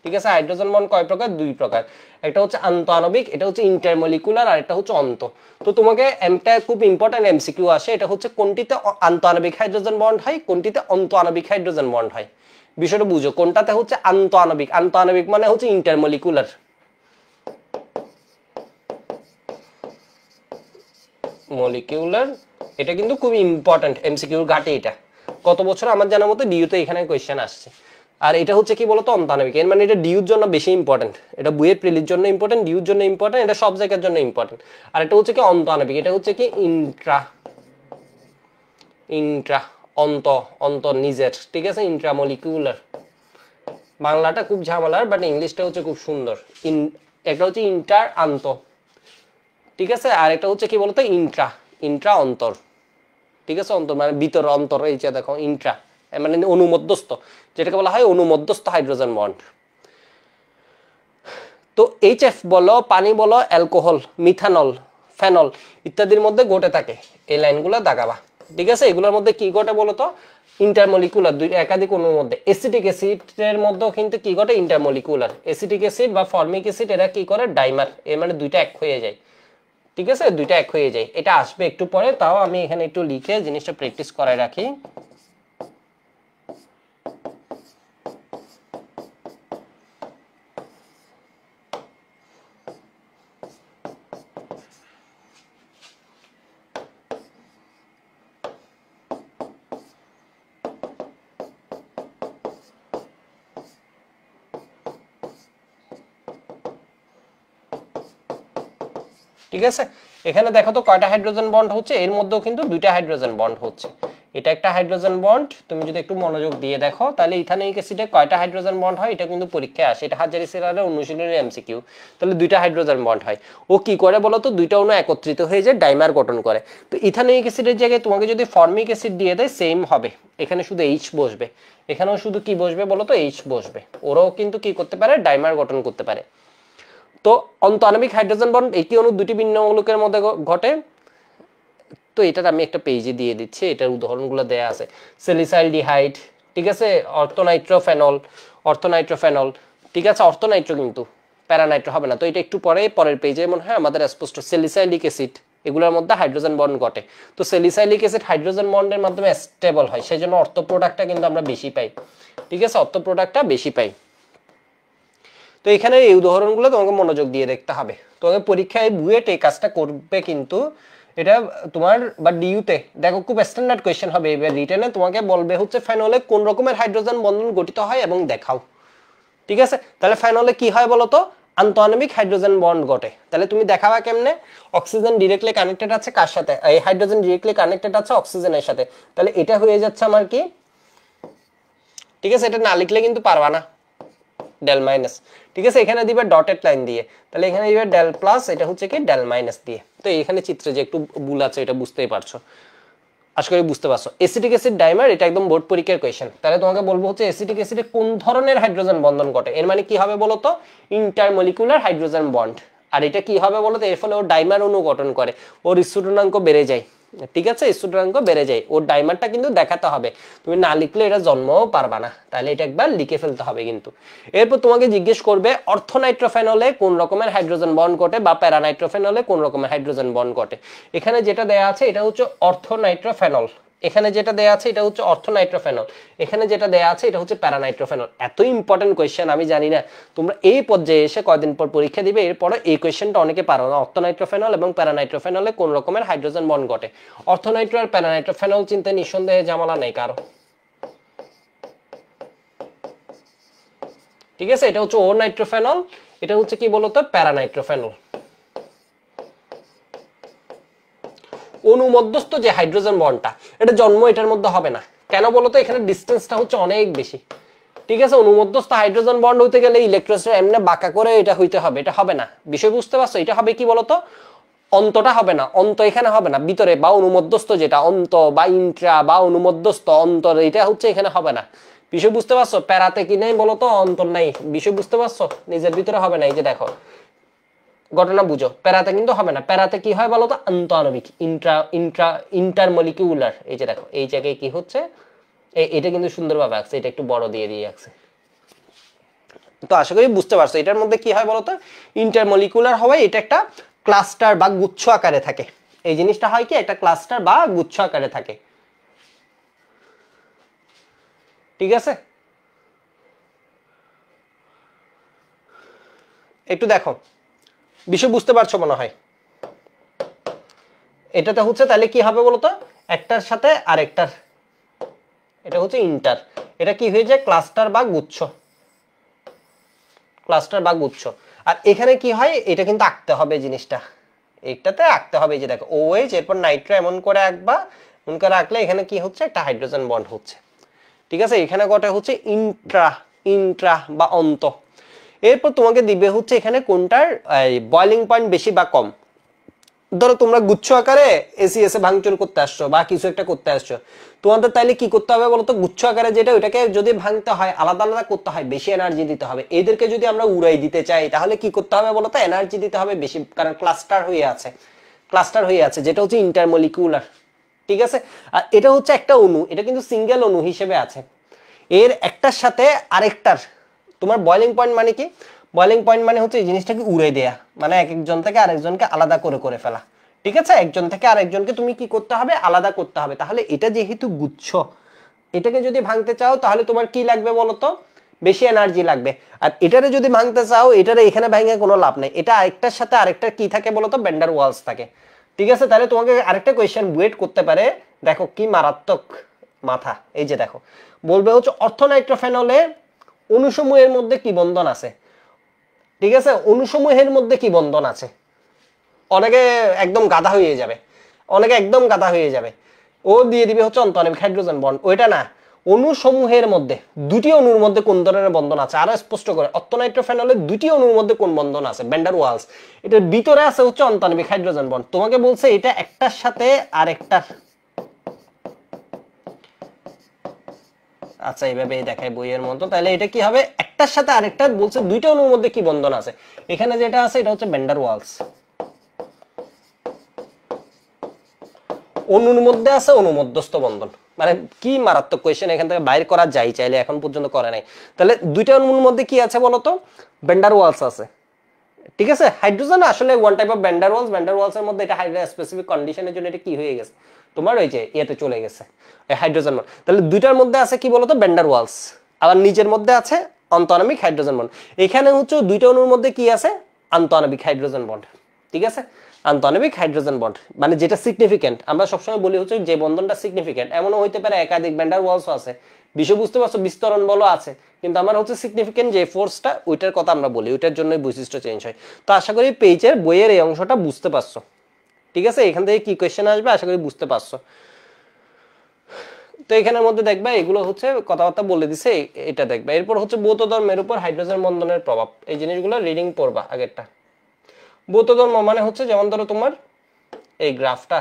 ঠিক আছে? হাইড্রোজেন বন্ড কয় প্রকার? 2 প্রকার। একটা হচ্ছে আন্তঃআণবিক, এটা হচ্ছে ইন্টারমলিকুলার, আর একটা হচ্ছে অন্ত। তো তোমাকে একটা খুব ইম্পর্টেন্ট এমসিকিউ আসে, এটা হচ্ছে কোনটিতে আন্তঃআণবিক হাইড্রোজেন বন্ড হয়, কোনটিতে অন্তঃআণবিক হাইড্রোজেন বন্ড হয়। বিষয়টা বুঝো, কোনটাতে হচ্ছে আন্তঃআণবিক, আন্তঃআণবিক মানে হচ্ছে ইন্টারমলিকুলার। মলিকিউলার, এটা কিন্তু খুব ইম্পর্টেন্ট এমসিকিউর ঘাটে। এটা কত বছর আমার জানার মতো ডিইউতে এখানে কোয়েশ্চেন আসছে। আর এটা হচ্ছে কি বলতো? অন্তঃআণবিক। এর মানে এটা ডিইউর জন্য বেশি ইম্পর্টেন্ট, এটা বুয়েট প্রিলির জন্য ইম্পর্টেন্ট, ডিইউর জন্য ইম্পর্টেন্ট, এটা সব জায়গার জন্য ইম্পর্টেন্ট। আর এটা হচ্ছে কি অন্তঃআণবিক, এটা হচ্ছে কি ইন্ট্রা ইন্ট্রা অন্ত, অন্ত নিজের। ঠিক আছে? ইন্ট্রামলিকিউলার। বাংলাটা খুব ঝামেলার, বাট ইংলিশটা হচ্ছে খুব সুন্দর। একটা হচ্ছে ইন্টার, আন্ত। ঠিক আছে? আর একটা হচ্ছে কি বলতো? ইন্ট্রা, ইন্ট্রা অন্তর। ঠিক আছে? অন্তর মানে ভিতর, অন্তর। এই যে দেখো ইন্ট্রা মানে অনুমধ্যস্থ, যেটাকে বলা হয় অনুমধ্যস্থ হাইড্রোজেন বন্ড। তো এইচএফ বলো, পানি বলো, অ্যালকোহল, মিথানল, ফেনল ইত্যাদির মধ্যে ঘটে থাকে। এই লাইনগুলো দাগাবা। ঠিক আছে? এগুলোর মধ্যে কি ঘটে বলতো? ইন্টারমলিকুলার, দুই একাধিক অণুর মধ্যে। এসিটিক অ্যাসিডের মধ্যেও কিন্তু কি ঘটে? ইন্টারমলিকুলার। এসিটিক অ্যাসিড বা ফর্মিক অ্যাসিড এরা কি করে? ডাইমার। এর মানে দুইটা এক হয়ে যায়। ঠিক আছে? দুইটা এক হয়ে যায়। এটা আসবে একটু পরে, তাও আমি এখানে একটু লিখে জিনিসটা প্র্যাকটিস করায় রাখি। ঠিক আছে? এখানে দেখো তো কয়টা হাইড্রোজেন বন্ড হচ্ছে? এর মধ্যেও কিন্তু 2টা হাইড্রোজেন বন্ড হচ্ছে। এটা একটা হাইড্রোজেন বন্ড, তুমি যদি একটু মনোযোগ দিয়ে দেখো তাহলে ইথানোয়িক অ্যাসিডে কয়টা হাইড্রোজেন বন্ড হয়? এটা কিন্তু পরীক্ষায় আসে, এটা হাজারি সিরারের অনুশীলনের এমসিকিউ। তাহলে 2টা হাইড্রোজেন বন্ড হয়। ও কি করে বলো তো? 2টা অণু একত্রিত হয়ে যায়, ডাইমার গঠন করে। তো ইথানোয়িক অ্যাসিডের জায়গায় তোমাকে যদি ফর্মিক অ্যাসিড দিয়ে দেয়, সেম হবে। এখানে শুধু এইচ বসবে, এখানেও শুধু কি বসবে বলো তো? এইচ বসবে। ওরাও কিন্তু কি করতে পারে? ডাইমার গঠন করতে পারে। তো অন্তঃআণবিক হাইড্রোজেন বন্ড একটি অণু 2টি ভিন্ন মৌলিকের মধ্যে ঘটে। তো এটার আমি একটা পেজে দিয়ে দিচ্ছি, এটার উদাহরণগুলো দেয়া আছে। স্যালিসাইলডিহাইড, ঠিক আছে? অর্থোনাইট্রোফেনল, অর্থোনাইট্রোফেনল, ঠিক আছে? অর্থোনাইট্রো কিন্তু, প্যারানাইট্রো হবে না। তো এটা একটু পরের পেজে মনে হয় আমাদের স্পষ্ট। স্যালিসাইলিক অ্যাসিড, এগুলোর মধ্যে হাইড্রোজেন বন্ড ঘটে। তো স্যালিসাইলিক অ্যাসিড হাইড্রোজেন বন্ডের মাধ্যমে স্টেবল হয়, সেই জন্য অর্থ প্রোডাক্টটা কিন্তু আমরা বেশি পাই। ঠিক আছে? অর্থ প্রোডাক্টটা বেশি পাই। তো এখানে এই উদাহরণগুলো তোমাকে মনোযোগ দিয়ে দেখতে হবে। তোমাকে পরীক্ষায় বুয়েট এই কাজটা করবে কিন্তু। এটা তোমার বা ডিইউতে দেখো খুব স্ট্যান্ডার্ড কোয়েশ্চেন হবে। এবার রিটেনে তোমাকে বলবে হচ্ছে ফেনলে কোন রকমের হাইড্রোজেন বন্ধন গঠিত হয় এবং দেখাও। ঠিক আছে? তাহলে ফেনলে কি হয় বলো তো? আন্তঃআণবিক হাইড্রোজেন বন্ড ঘটে। তাহলে তুমি দেখাবা কেমনে? অক্সিজেন ডিরেক্টলি কানেক্টেড আছে কার সাথে? এই হাইড্রোজেন ডিরেক্টলি কানেক্টেড আছে অক্সিজেনের সাথে। তাহলে এটা হয়ে যাচ্ছে আমার কি? ঠিক আছে? এটা না লিখলে কিন্তু পারবা না। Del minus. ঠিক আছে? এখানে দিবে ডটেড লাইন দিয়ে, তাহলে এখানে দিবে ডেল প্লাস, এটা হচ্ছে কি ডেল মাইনাস দিয়ে। তো এখানে চিত্রে যে একটু ভুল আছে এটা বুঝতেই পারছো। আশা করি বুঝতে পারছো। এসিটিক অ্যাসিড ডাইমার, এটা একদম বোর্ড পরীক্ষার কোয়েশ্চেন। তাহলে তোমাকে বলবো হচ্ছে এসিটিক অ্যাসিডে কোন ধরনের হাইড্রোজেন বন্ধন ঘটে, এর মানে কি হবে বলতো, ইন্টারমলিকুলার হাইড্রোজেন বন্ড। আর এটা কি হবে বলতো, এর ফলে ও ডাইমার অণু গঠন করে, ওর স্থূলনাঙ্ক বেড়ে যায়। ঠিক আছে, স্থূলনাঙ্ক বেড়ে যায়, ওর ডাইমারটা কিন্তু দেখাতে হবে, তুমি না লিখলে এটা জন্মও পারবা না, তাহলে এটা একবার লিখে ফেলতে হবে কিন্তু। এরপর তোমাকে জিজ্ঞেস করবে অর্থোনাইট্রোফেনলে কোন রকমের হাইড্রোজেন বন্ড ঘটে বা প্যারানাইট্রোফেনলে কোন রকমের হাইড্রোজেন বন্ড ঘটে। এখানে যেটা দেয়া আছে এটা হচ্ছে অর্থোনাইট্রোফেনল, এখানে যেটা দেয়া আছে এটা হচ্ছে অর্থোনাইট্রোফেনল, এখানে যেটা দেয়া আছে এটা হচ্ছে প্যারানাইট্রোফেনল। এত ইম্পর্টেন্ট কোয়েশ্চেন আমি জানি না তোমরা এই পর্যায়ে এসে কয়দিন পর পরীক্ষা দিবে, এরপরে এই কোয়েশ্চেনটা অনেকে পারো না। অর্থোনাইট্রোফেনল এবং প্যারানাইট্রোফেনলে কোন রকমের হাইড্রোজেন বন্ড ঘটে। অর্থোনাইট্রো আর প্যারানাইট্রোফেনল চিন্তা নিঃসন্দেহে ঝামেলা নেই কারো। ঠিক আছে, এটা হচ্ছে ও নাইট্রোফেনল, এটা হচ্ছে কি বলতো প্যারানাইট্রোফেনল। অনুমধ্যস্থ যে হাইড্রোজেন বন্ডটা, এটা জন্ম এটার মধ্যে হবে না, কেন বলতো, এখানে ডিসটেন্সটা হচ্ছে অনেক বেশি। ঠিক আছে, অনুমধ্যস্থ হাইড্রোজেন বন্ড হইতে গেলে ইলেকট্রোস্টার এমনি বাঁকা করে এটা হইতে হবে, এটা হবে না। বিষয় বুঝতে পারছো, এটা হবে কি বলতো, অন্তটা হবে না, অন্ত এখানে হবে না, ভিতরে বা অনুমধ্যস্থ যেটা অন্ত বা ইন্ট্রা বা অনুমধ্যস্থ অন্তর, এটা হচ্ছে এখানে হবে না। বিষয় বুঝতে পারছো, প্যারাতে কি নেই বলতো, অন্তর নাই। বিষয় বুঝতে পারছো, নিজের ভিতরে হবে না। এই যে দেখো ঘটনা বুঝো, প্যারাতে কিন্তু হবে না, প্যারাতে কি হয় বলতো, আন্তঃআণবিক, ইন্টারমলিকিউলার। এই যে দেখো এই জায়গায় কি হচ্ছে, এটা কিন্তু সুন্দরভাবে আঁকছে, এটা একটু বড় দিয়ে দিয়ে আঁকছে। তো আশা করি বুঝতে পারছো এটার মধ্যে কি হয় বলতো, ইন্টারমলিকুলার হওয়ায় এটা একটা ক্লাস্টার বা গুচ্ছ আকারে থাকে। এই জিনিসটা হয় কি, একটা ক্লাস্টার বা গুচ্ছ আকারে থাকে। ঠিক আছে, একটু দেখো, বিষয় বুঝতে পারছো মনে হয়। এটাতে হচ্ছে তাহলে কি হবে বলতো, একটার সাথে আরেকটার, এটা হচ্ছে ইন্টার, এটা কি হয়ে যায় ক্লাস্টার বা গুচ্ছ, ক্লাস্টার বা গুচ্ছ। আর এখানে কি হয়, এটা কিন্তু আঁকতে হবে জিনিসটা, এইটাতে আঁকতে হবে। যে দেখো OH এরপর নাইট্রো এমন করে আঁকবা, এমন করে আঁকলে এখানে কি হচ্ছে, একটা হাইড্রোজেন বন্ড হচ্ছে। ঠিক আছে, এখানে কটা হচ্ছে ইন্ট্রা, ইন্ট্রা বা অন্ত। এরপর তোমাকে দিবে হচ্ছে এখানে কোনটার বয়লিং পয়েন্ট বেশি বা কম। ধরো তোমরা গুচ্ছ আকারে এসিএস এ ভাঙচুর করতে আসছো বা কিছু একটা করতে আসছো, তোমাদের তাইলে কি করতে হবে বলতো, গুচ্ছ আকারে যেটা ওইটাকে যদি ভাঙতে হয় আলাদা আলাদা করতে হয়, বেশি এনার্জি দিতে হবে। এদেরকে যদি আমরা উড়াই দিতে চাই তাহলে কি করতে হবে বলতো, এনার্জি দিতে হবে বেশি, কারণ ক্লাস্টার হয়ে আছে, ক্লাস্টার হয়ে আছে, যেটা হচ্ছে ইন্টারমলিকুলার। ঠিক আছে, আর এটা হচ্ছে একটা অণু, এটা কিন্তু সিঙ্গেল অণু হিসেবে আছে, এর একটার সাথে আরেকটার তোমার বয়লিং পয়েন্ট মানে কি, বয়লিং পয়েন্ট মানে হচ্ছে এই জিনিসটাকে উড়ে দেয়া, মানে এক একজন থেকে আরেকজনকে আলাদা করে করে ফেলা। ঠিক আছে, একজন থেকে আরেকজনকে তুমি কি করতে হবে, আলাদা করতে হবে। তাহলে এটা যেহেতু গুচ্ছ, এটাকে যদি ভাঙতে চাও তাহলে তোমার কি লাগবে বলতো, বেশি এনার্জি লাগবে। আর এটারে যদি ভাঙতে চাও, এটারে এখানে ভাঙে কোনো লাভ নেই, এটা আরেকটার সাথে আরেকটার কি থাকে বলতো, ভ্যান ওয়ালস থাকে। ঠিক আছে, তাহলে তোমাকে আরেকটা কোয়েশ্চেন বুয়েট করতে পারে, দেখো কি মারাত্মক মাথা। এই যে দেখো বলবে হচ্ছে অর্থোনাইট্রোফেনলে অণুসমূহের মধ্যে কি বন্ধন আছে। ঠিক আছে, অণুসমূহের মধ্যে কি বন্ধন আছে, অনেকে একদম গাধা হয়ে যাবে, অনেকে একদম গাধা হয়ে যাবে, ও দিয়ে দিবে হচ্ছে অন্তঃআণবিক হাইড্রোজেন বন্ড। ওইটা না, অণুসমূহের মধ্যে দুটি অণুর মধ্যে কোন ধরনের বন্ধন আছে, আরো স্পষ্ট করে অর্থোনাইট্রোফেনলে দুটি অণুর মধ্যে কোন বন্ধন আছে, ভ্যান ওয়ালস। এটার ভিতরে আছে হচ্ছে অন্তঃআণবিক হাইড্রোজেন বন্ড। তোমাকে বলছে এটা একটার সাথে আরেকটার, আচ্ছা এইভাবে দেখায় বইয়ের মতো, তাহলে এটা কি হবে, একটার সাথে আরেকটার বলছে দুইটা অণুর মধ্যে কি বন্ধন আছে, এখানে যেটা আছে এটা হচ্ছে ভ্যান ওয়ালস। অণুর মধ্যে আছে অনুমধ্যস্থ বন্ধন। মানে কি মারাত্মক কোয়েশ্চেন, এখান থেকে বাইর করা যায় চাইলে, এখন পর্যন্ত করে নাই। তাহলে দুইটা অণুর মধ্যে কি আছে বলতো, ভ্যান ওয়ালস আছে। ঠিক আছে, হাইড্রোজেন আসলে one type of van Waals, van ওয়ালসের মধ্যে এটা স্পেসিফিক কন্ডিশনের জন্য এটা কি হয়ে গেছে তোমার, ওই যে ইয়েতে চলে গেছে হাইড্রোজেন বন্ড। তাহলে দুইটার মধ্যে আছে কি বলতো, ভ্যান ওয়ালস, আবার নিচের মধ্যে আছে অন্তঃআণবিক হাইড্রোজেন বন্ড। এখানে হচ্ছে দুইটা অণুর মধ্যে কি আছে, আন্তঃআণবিক হাইড্রোজেন বন্ড। ঠিক আছে, আন্তঃআণবিক হাইড্রোজেন বন্ড মানে যেটা সিগনিফিকেন্ট, আমরা সবসময় বলি হচ্ছে যে বন্ধনটা সিগনিফিকেন্ট, এমনও হইতে পারে একাধিক ভ্যান ওয়ালসও আছে, বিষয় বুঝতে পারছো, বিস্তরণ বলও আছে, কিন্তু আমার হচ্ছে সিগনিফিকেন্ট যে ফোর্সটা ওইটার কথা আমরা বলি, ওইটার জন্যই বৈশিষ্ট্য চেঞ্জ হয়। তো আশা করি পেজের বইয়ের এই অংশটা বুঝতে পারছো। ঠিক আছে, এখান থেকে কি কোয়েশ্চেন আসবে আশা করি বুঝতে পারছো। তো এখানের মধ্যে দেখবা এগুলো হচ্ছে কথাবার্তা বলে দিছে, এটা দেখবা। এরপর হচ্ছে ভৌত ধর্মের উপর হাইড্রোজেন বন্ধনের প্রভাব, এই জিনিসগুলো রিডিং পড়বা আগেরটা। ভৌত ধর্ম মানে হচ্ছে যেমন ধরো তোমার এই গ্রাফটা,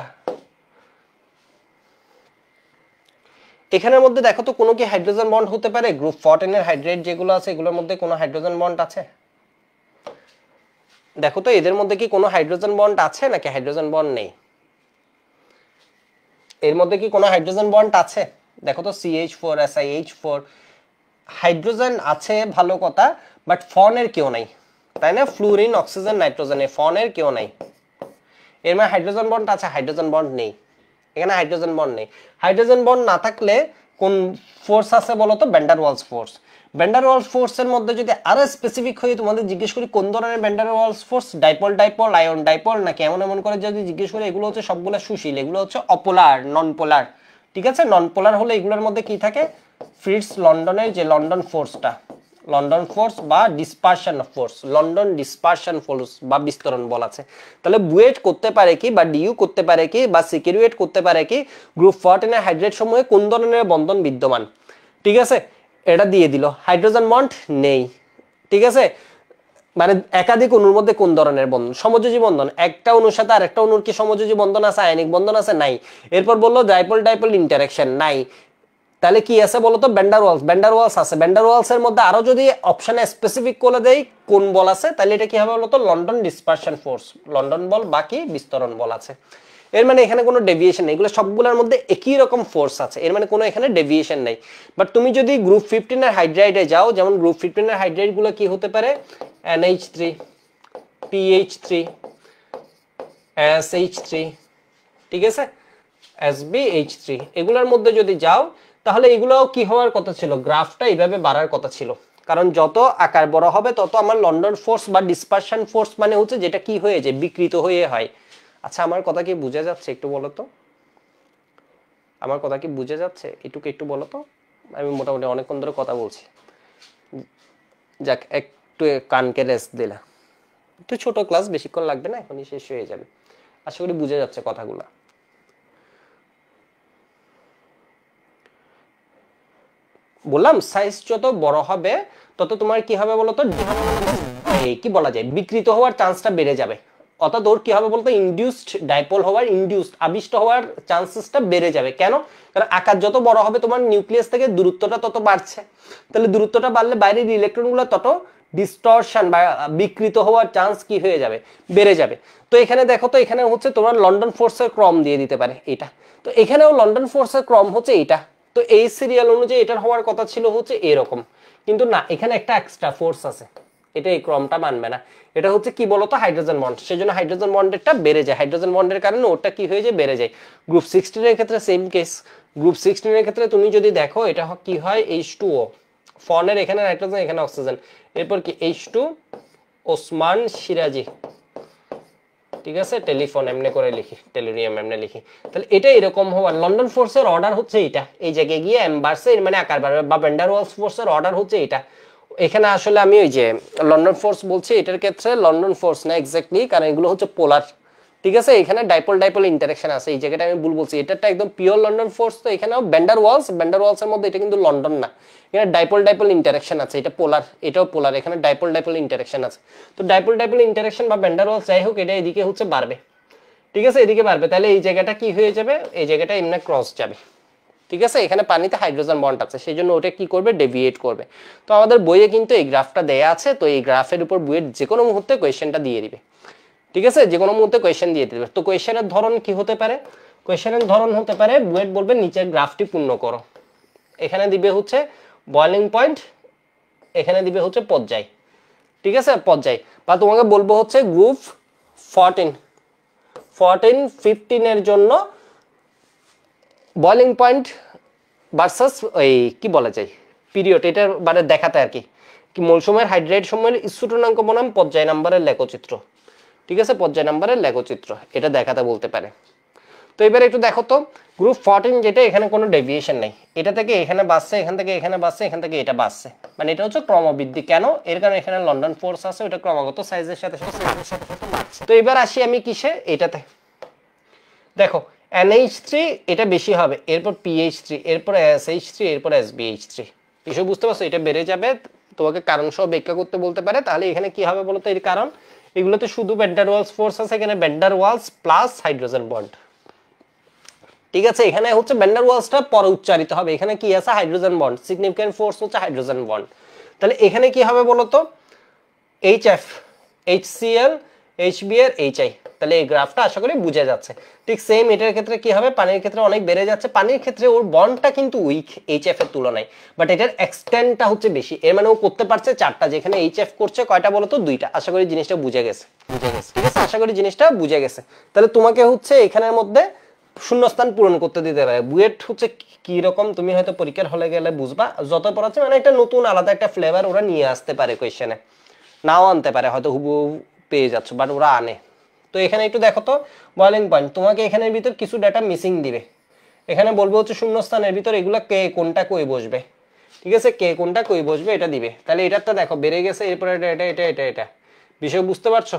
এখানের মধ্যে দেখো তো কোনো কি হাইড্রোজেন বন্ড হতে পারে? গ্রুপ 14 এর হাইড্রেট যেগুলো আছে এগুলোর মধ্যে কোনো হাইড্রোজেন বন্ড আছে? দেখো তো এদের মধ্যে কি কোনো হাইড্রোজেন বন্ড আছে নাকি হাইড্রোজেন বন্ড নেই? এর মধ্যে কি কোনো হাইড্রোজেন বন্ড আছে? দেখো তো CH4 SiH4 হাইড্রোজেন আছে ভালো কথা, বাট ফনের কেউ নাই, তাই না? ফ্লুরিন অক্সিজেন নাইট্রোজেনে ফনের কেউ নাই। এর মানে হাইড্রোজেন বন্ড আছে? হাইড্রোজেন বন্ড নেই, এখানে হাইড্রোজেন বন্ড নেই। হাইড্রোজেন বন্ড না থাকলে কোন ফোর্স আছে বলো তো? Van der Waals force. Van der Waals ফোর্সের মধ্যে যদি আরো স্পেসিফিক হয়ে তোমাদের জিজ্ঞেস করি কোন ধরনের van der Waals force, dipole dipole, ion dipole, নাকি এমন এমন করে যদি জিজ্ঞেস করি, এগুলো হচ্ছে সবগুলো সুশীল, এগুলো হচ্ছে অপোলার, নন পোলার। ঠিক আছে, নন পোলার হলে এগুলোর মধ্যে কি থাকে? ফ্রিটস লন্ডনের যে লন্ডন ফোর্সটা, লন্ডন ফোর্স বা dispersion force, London dispersion force বা বিস্তরণ বল আছে। তাহলে বুয়েট করতে পারে কি, বা ডিইউ করতে পারে কি, বা সিকিউরেট করতে পারে কি গ্রুপ 14 এর হাইড্রেট সমূহে কোন ধরনের বন্ধন বিদ্যমান। ঠিক আছে, এটা দিয়ে দিল। হাইড্রোজেন বন্ড নেই। ঠিক আছে, মানে একাধিক অণুর মধ্যে কোন ধরনের বন্ধন? সমযোজী বন্ধন। একটা অণুর সাথে আরেকটা অণুর কি সমযোজী বন্ধন আছে? আয়নিক বন্ধন আছে? নাই। এরপর বললো ডাইপোল ডাইপোল ইন্টারঅ্যাকশন, নাই। তাহলে কি আছে বলতো? Van der Waals. Van der Waals আছে। ভ্যান ডার ওয়ালস এর মধ্যে আরো যদি অপশনে স্পেসিফিক করে দেই কোন বল আছে, তাহলে এটা কি হবে বলতো? লন্ডন ডিসপারশন ফোর্স, লন্ডন বল বাকি বিস্তরণ বল আছে। এর মানে এখানে কোনো ডেভিয়েশন নেই, এগুলো সবগুলোর মধ্যে একই রকম ফোর্স আছে, এর মানে কোনো এখানে ডেভিয়েশন নেই। বাট তুমি যদি গ্রুপ 15 এর হাইড্রাইডে যাও, যেমন গ্রুপ 15 এর হাইড্রাইড গুলো কি হতে পারে? NH3, PH3, SH3, ঠিক আছে, SbH3, এগুলোর মধ্যে যদি যাও তাহলে এগুলোও কি হওয়ার কথা ছিল? গ্রাফটা এইভাবে বাড়ার কথা ছিল, কারণ যত আকার বড় হবে তত আমার লন্ডন ফোর্স বা ডিসপারশন ফোর্স মানে হচ্ছে যেটা কি হয়ে যায়? বিকৃত হয়ে হয়। আচ্ছা, আমার কথা কি বুঝে যাচ্ছে একটু বলো তো? আমার কথা কি বুঝে যাচ্ছে এটুকু একটু বলো তো? আমি মোটামুটি অনেকক্ষণ ধরে কথা বলছি, যাক একটু কানকে রেস্ট দিলা। একটু ছোট ক্লাস, বেশিক্ষণ লাগবে না, এখনই শেষ হয়ে যাবে। আশা করি বুঝে যাচ্ছে কথাগুলো। বললাম সাইজ যত বড় হবে তত তোমার কি হবে বলতো? কি বলা যায়, বিকৃত হওয়ার চান্সটা বেড়ে যাবে। অর্থাৎ ওর কি হবে বলতো? ইনডিউসড ডাইপোল হওয়ার, ইনডিউসড আবিষ্ট হওয়ার চান্সেসটা বেড়ে যাবে। কেন? কারণ আকার যত বড় হবে তোমার নিউক্লিয়াস থেকে দূরত্বটা তত বাড়ছে। তাহলে দূরত্বটা বাড়লে বাইরের ইলেকট্রনগুলো তত ডিস্টরশন বা বিকৃত হওয়ার চান্স কি হয়ে যাবে? বেড়ে যাবে। তো এখানে দেখো তো, এখানে হচ্ছে তোমার লন্ডন ফোর্সের ক্রম দিয়ে দিতে পারে এটা। তো এখানেও লন্ডন ফোর্সের ক্রম হচ্ছে এটা। তো এই সিরিয়াল অনুযায়ী এটার হওয়ার কথা ছিল হচ্ছে এরকম, কিন্তু না, এখানে একটা এক্সট্রা ফোর্স আছে, এটা এই ক্রমটা মানবে না। এটা হচ্ছে কি বলতো? Hydrogen bond. সেজন্য হাইড্রোজেন বন্ডেরটা বেড়ে যায়, হাইড্রোজেন বন্ডের কারণে ওটা কি হয়ে যায়? বেড়ে যায়। গ্রুপ 16 এর ক্ষেত্রে সেম কেস। গ্রুপ 16 এর ক্ষেত্রে তুমি যদি দেখো এটা কি হয়? H2O, ফনের এখানে নাইট্রোজেন এখানে অক্সিজেন, এরপর কি H2, ওসমান সিরাজি, ঠিক আছে, টেলিফোন এমনি করে লিখি, টেলুরিয়াম এমনি লিখি। তাহলে এটা এরকম হওয়ার লন্ডন ফোর্সের অর্ডার হচ্ছে এটা, এই জায়গায় গিয়ে এম বাড়ছে, এর মানে আকার বাড়বে। বা ভ্যান ডার ওয়ালস ফোর্সের অর্ডার হচ্ছে এটা। এখানে আসলে আমি ওই যে লন্ডন ফোর্স বলছি, এটার ক্ষেত্রে লন্ডন ফোর্স না এক্স্যাক্টলি, কারণ এগুলো হচ্ছে পোলার। ঠিক আছে, এখানে ডাইপোল ডাইপোল ইন্টারঅ্যাকশন আছে, এই জায়গাটা আমি ভুল বলছি। এটা একদম পিওর লন্ডন ফোর্স। তো এখানেও van der Waals, van der Waals এর মধ্যে এটা কিন্তু লন্ডন না, এখানে ডাইপোল ডাইপোল ইন্টারঅ্যাকশন আছে। এটা পোলার, এটাও পোলার, এখানে ডাইপোল ডাইপোল ইন্টারঅ্যাকশন আছে। তো ডাইপোল ডাইপোল ইন্টারঅ্যাকশন বা ভ্যান ডার ওয়ালস যাই হোক, এটা এদিকে হচ্ছে বাড়বে। ঠিক আছে, এদিকে বাড়বে। তাহলে এই জায়গাটা কি হয়ে যাবে? এই জায়গাটা এমনি ক্রস যাবে। ঠিক আছে, এখানে পানিতে হাইড্রোজেন বন্ড আছে, সেই জন্য ওটা কি করবে? ডেভিয়েট করবে। তো আমাদের বইয়ে কিন্তু এই গ্রাফটা দেয়া আছে, তো এই গ্রাফের উপর বইয়ের যে কোনো মুহূর্তে কোয়েশ্চেনটা দিয়ে দিবে। ঠিক আছে, যে কোনো মুহূর্তে কোয়েশ্চেন দিয়ে দিবে। তো কোয়েশ্চেনের ধরন কি হতে পারে? কোয়েশ্চেনের ধরন হতে পারে বুয়েট বলবে নিচের গ্রাফটি পূর্ণ করো। এখানে দিবে হচ্ছে বয়লিং পয়েন্ট, এখানে দিবে হচ্ছে পর্যায়। ঠিক আছে, পর্যায়। বা তোমাকে বলবো হচ্ছে গ্রুপ 14, 15 এর জন্য বয়লিং পয়েন্ট ভার্সাস ওই কি বলা যায় পিরিয়ড, এটা মানে দেখাতে আর কি মূল সময়ের হাইড্রাইড সময়ের স্থূটনাঙ্ক বনাম পর্যায় নাম্বারের লেখচিত্র। ঠিক আছে, পর্যায় নাম্বারের লেখচিত্র এটা দেখাতে বলতে পারে। তো এবার একটু দেখো তো, গ্রুপ 14 যেটা, এখানে কোনো ডেভিয়েশন নেই, এটা থেকে এখানে বাড়ছে, এখান থেকে এখানে বাড়ছে, এখান থেকে এটা বাড়ছে, মানে এটা হচ্ছে ক্রমবৃদ্ধি। কেন? এর কারণে এখানে লন্ডন ফোর্স আছে, ওটা ক্রমাগত সাইজের সাথে সাথে বাড়ছে। তো এবার আসি আমি কিসে? এটাতে দেখো NH3 এটা বেশি হবে, এরপর PH3, এরপর SH3, এরপর SbH3। বিষয় বুঝতে পারছো? এটা বেড়ে যাবে, তোমাকে কারণ সহ ব্যাখ্যা করতে বলতে পারে। তাহলে এখানে কি হবে বলতো? এর কারণ এগুলোতে শুধু ভ্যান ডার ওয়ালস ফোর্স আছে, এখানে van der Waals plus hydrogen bond. ঠিক আছে, এখানে হচ্ছে ভ্যান ডার ওয়ালসটা পরে উচ্চারিত হবে, এখানে কি আছে হাইড্রোজেন বন্ড, সিগনিফিকেন্ট ফোর্স হচ্ছে হাইড্রোজেন বন্ড। তাহলে এখানে কি হবে বলতো, HF HCl HBr HI, তাহলে এই গ্রাফটা আশা করি বুঝে যাচ্ছে। ঠিক সেম এটার ক্ষেত্রে কি হবে, পানির ক্ষেত্রে অনেক বেড়ে যাচ্ছে, পানির ক্ষেত্রে ওর বন্ডটা কিন্তু উইক HF এর তুলনায়, বাট এটার এক্সটেন্টটা হচ্ছে বেশি, এর মানে ও করতে পারছে 4টা, যেখানে HF করছে কয়টা বলতো 2টা। আশা করি জিনিসটা বুঝে গেছে, ঠিক আছে, আশা করি জিনিসটা বুঝে গেছে। তাহলে তোমাকে হচ্ছে এখানের মধ্যে শূন্যস্থান পূরণ করতে দিতে পারে। বুয়েট হচ্ছে কি রকম তুমি হয়তো পরীক্ষার হলে গেলে বুঝবা, যত পড়াচ্ছে মানে একটা নতুন আলাদা একটা ফ্লেভার ওরা নিয়ে আসতে পারে কোয়েশ্চেনে, নাও আনতে পারে, হয়তো হুবহু পেয়ে যাচ্ছ, বাট ওরা আনে। তো এখানে একটু দেখো তো বয়লিং পয়েন্ট, তোমাকে এখানের ভিতর কিছু ডাটা মিসিং দিবে, এখানে বলবো হচ্ছে শূন্যস্থানের ভিতর এগুলো কে কোনটা কই বসবে, ঠিক আছে, কে কোনটা কই বসবে এটা দিবে। তাহলে এটারটা দেখো বেড়ে গেছে, এরপরে এটা এটা এটা এটা এটা, বিষয় বুঝতে পারছো,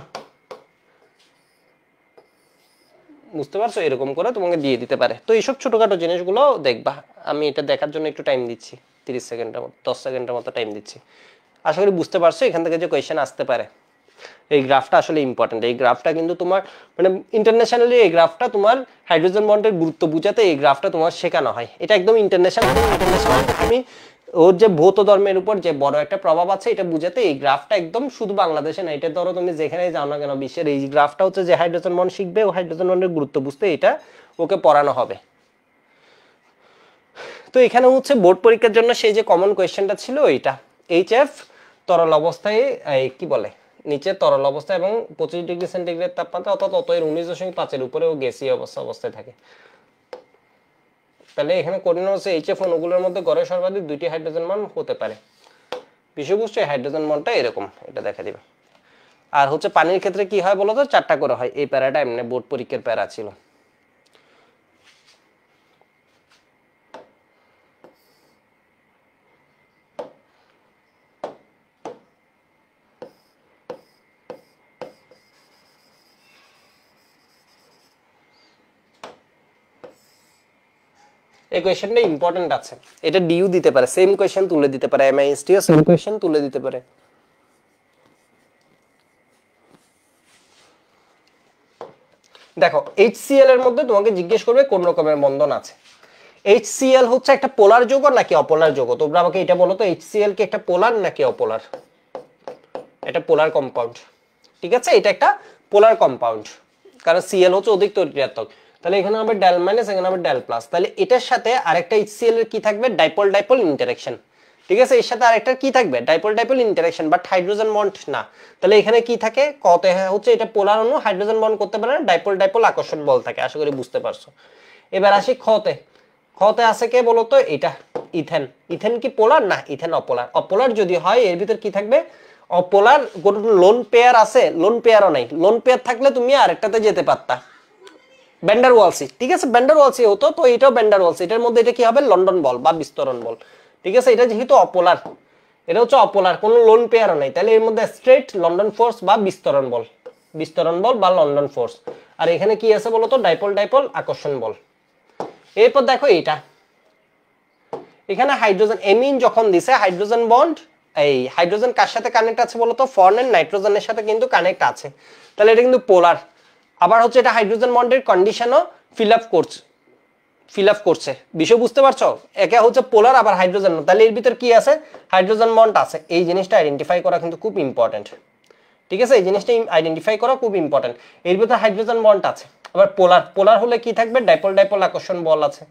বুঝতে পারছো, এরকম করে তোমাকে দিয়ে দিতে পারে। তো এইসব ছোটখাটো জিনিসগুলো দেখবা, আমি এটা দেখার জন্য একটু টাইম দিচ্ছি, 30 সেকেন্ডের মতো 10 সেকেন্ডের মতো টাইম দিচ্ছি। আশা করি বুঝতে পারছো এখান থেকে যে কোয়েশ্চেন আসতে পারে। এই গ্রাফটা আসলে ইম্পর্টেন্ট, এই গ্রাফটা কিন্তু তোমার মানে ইন্টারন্যাশনালি এই গ্রাফটা তোমার হাইড্রোজেন বন্ডের গুরুত্ব বুঝাতে এই গ্রাফটা তোমার শেখানো হয়। এটা একদম ইন্টারন্যাশনাল, তুমি ওর যে ভৌত ধর্মের উপর যে বড় একটা প্রভাব আছে এটা বুঝাতে এই গ্রাফটা একদম শুধু বাংলাদেশে না, এটা ধরো তুমি যেখানে যাও না কেন বিশ্বের, এই গ্রাফটা হচ্ছে যে হাইড্রোজেন বন্ড শিখবে ও হাইড্রোজেন বন্ডের গুরুত্ব বুঝতে এটা ওকে পড়ানো হবে। তো এখানে হচ্ছে বোর্ড পরীক্ষার জন্য সেই যে কমন কোয়েশ্চেনটা ছিল এইটা, HF তরল অবস্থায় কি বলে নিচে তরল অবস্থা এবং 25 ডিগ্রি সেন্টিগ্রেড তাপমাত্রা অর্থাৎ অতএর 19.5 উপরেও গ্যাসীয় অবস্থায় থাকে। তাহলে এখানে কোঅর্ডিনেট হচ্ছে HF অণুগুলোর মধ্যে গড়ে সর্বাধিক 2টি হাইড্রোজেন বন্ড হতে পারে। বিষয়বস্তু হাইড্রোজেন বন্ডটা এরকম, এটা দেখা দিবে। আর হচ্ছে পানির ক্ষেত্রে কি হয় বলতো, 4টা করে হয়। এই প্যারাটা এমনি বোর্ড পরীক্ষার প্যারা ছিল। এই কোয়েশ্চেনটা ইম্পর্টেন্ট আছে, এটা ডিইউ দিতে পারে, সেম কোয়েশ্চেন তুলে দিতে পারে, এমআইএসটিও সেম কোয়েশ্চেন তুলে দিতে পারে। দেখো HCl এর মধ্যে তোমাকে জিজ্ঞেস করবে কোন রকমের বন্ধন আছে। HCl হচ্ছে একটা পোলার যৌগ নাকি অপোলার যৌগ, তোমরা আমাকে এটা বলো তো, HCl কি একটা পোলার নাকি অপোলার? এটা পোলার কম্পাউন্ড, ঠিক আছে, এটা একটা পোলার কম্পাউন্ড, কারণ Cl হচ্ছে অধিক তড়িৎ। তাহলে এখানে হবে ডেল মাইনাস, এখানে হবে ডেল প্লাস, তাহলে এটার সাথে আরেকটা HCl এর কি থাকবে, ডাইপোল ডাইপোল ইন্টারঅ্যাকশন, ঠিক আছে, এর সাথে আরেকটা কি থাকবে, dipole dipole interaction, but hydrogen bond না। তাহলে এখানে কি থাকে, কতে হচ্ছে এটা পোলার অণু, হাইড্রোজেন বন্ড করতে পারে না, ডাইপোল ডাইপোল আকর্ষণ বল থাকে। আশা করি বুঝতে পারছো। এবার আসি খতে, খতে আছে কে বলতো, এটা ইথেন। ইথেন কি পোলার? না, ইথেন অপোলার। অপোলার যদি হয় এর ভিতর কি থাকবে, অপোলার কোন লোন পেয়ার আছে, লোন পেয়ারও নাই। লোন পেয়ার থাকলে তুমি আরেকটাতে যেতে পারতা, ভ্যান ডার ওয়ালসি, ঠিক আছে, ভ্যান ডার ওয়ালসি হতো, তো এটাও ভ্যান ডার ওয়ালসি। এটার মধ্যে এটা কি হবে, লন্ডন বল বা বিস্তরণ বল, ঠিক আছে, এটা যেহেতু অপোলার, এটা হচ্ছে অপোলার, কোনো লোন পেয়ারও নাই, তাহলে এর মধ্যে স্ট্রেট লন্ডন ফোর্স বা বিস্তরণ বল, বিস্তরণ বল বা লন্ডন ফোর্স। আর এখানে কি আছে বলতো, ডাইপোল ডাইপোল আকর্ষণ বল। এরপর দেখো এটা, এখানে হাইড্রোজেন এমিন যখন দিছে হাইড্রোজেন বন্ড, এই হাইড্রোজেন কার সাথে কানেক্ট আছে বলতো, ফরনেন নাইট্রোজেনের সাথে কিন্তু কানেক্ট আছে, তাহলে এটা কিন্তু পোলার। আবার হচ্ছে এটা হাইড্রোজেন বন্ডের কন্ডিশনও ফিল আপ করছে, বিষয় বুঝতে পারছো, একে হচ্ছে পোলার আবার হাইড্রোজেন, তাহলে এর ভিতর কি আছে, হাইড্রোজেন বন্ড আছে। এই জিনিসটা আইডেন্টিফাই করা কিন্তু খুব ইম্পর্টেন্ট, ঠিক আছে, এই জিনিসটা আইডেন্টিফাই করা খুব ইম্পর্টেন্ট। এর ভিতর হাইড্রোজেন বন্ড আছে। আবার পোলার, পোলার হলে কি থাকবে, ডাইপোল ডাইপোল আকর্ষণ বল আছে।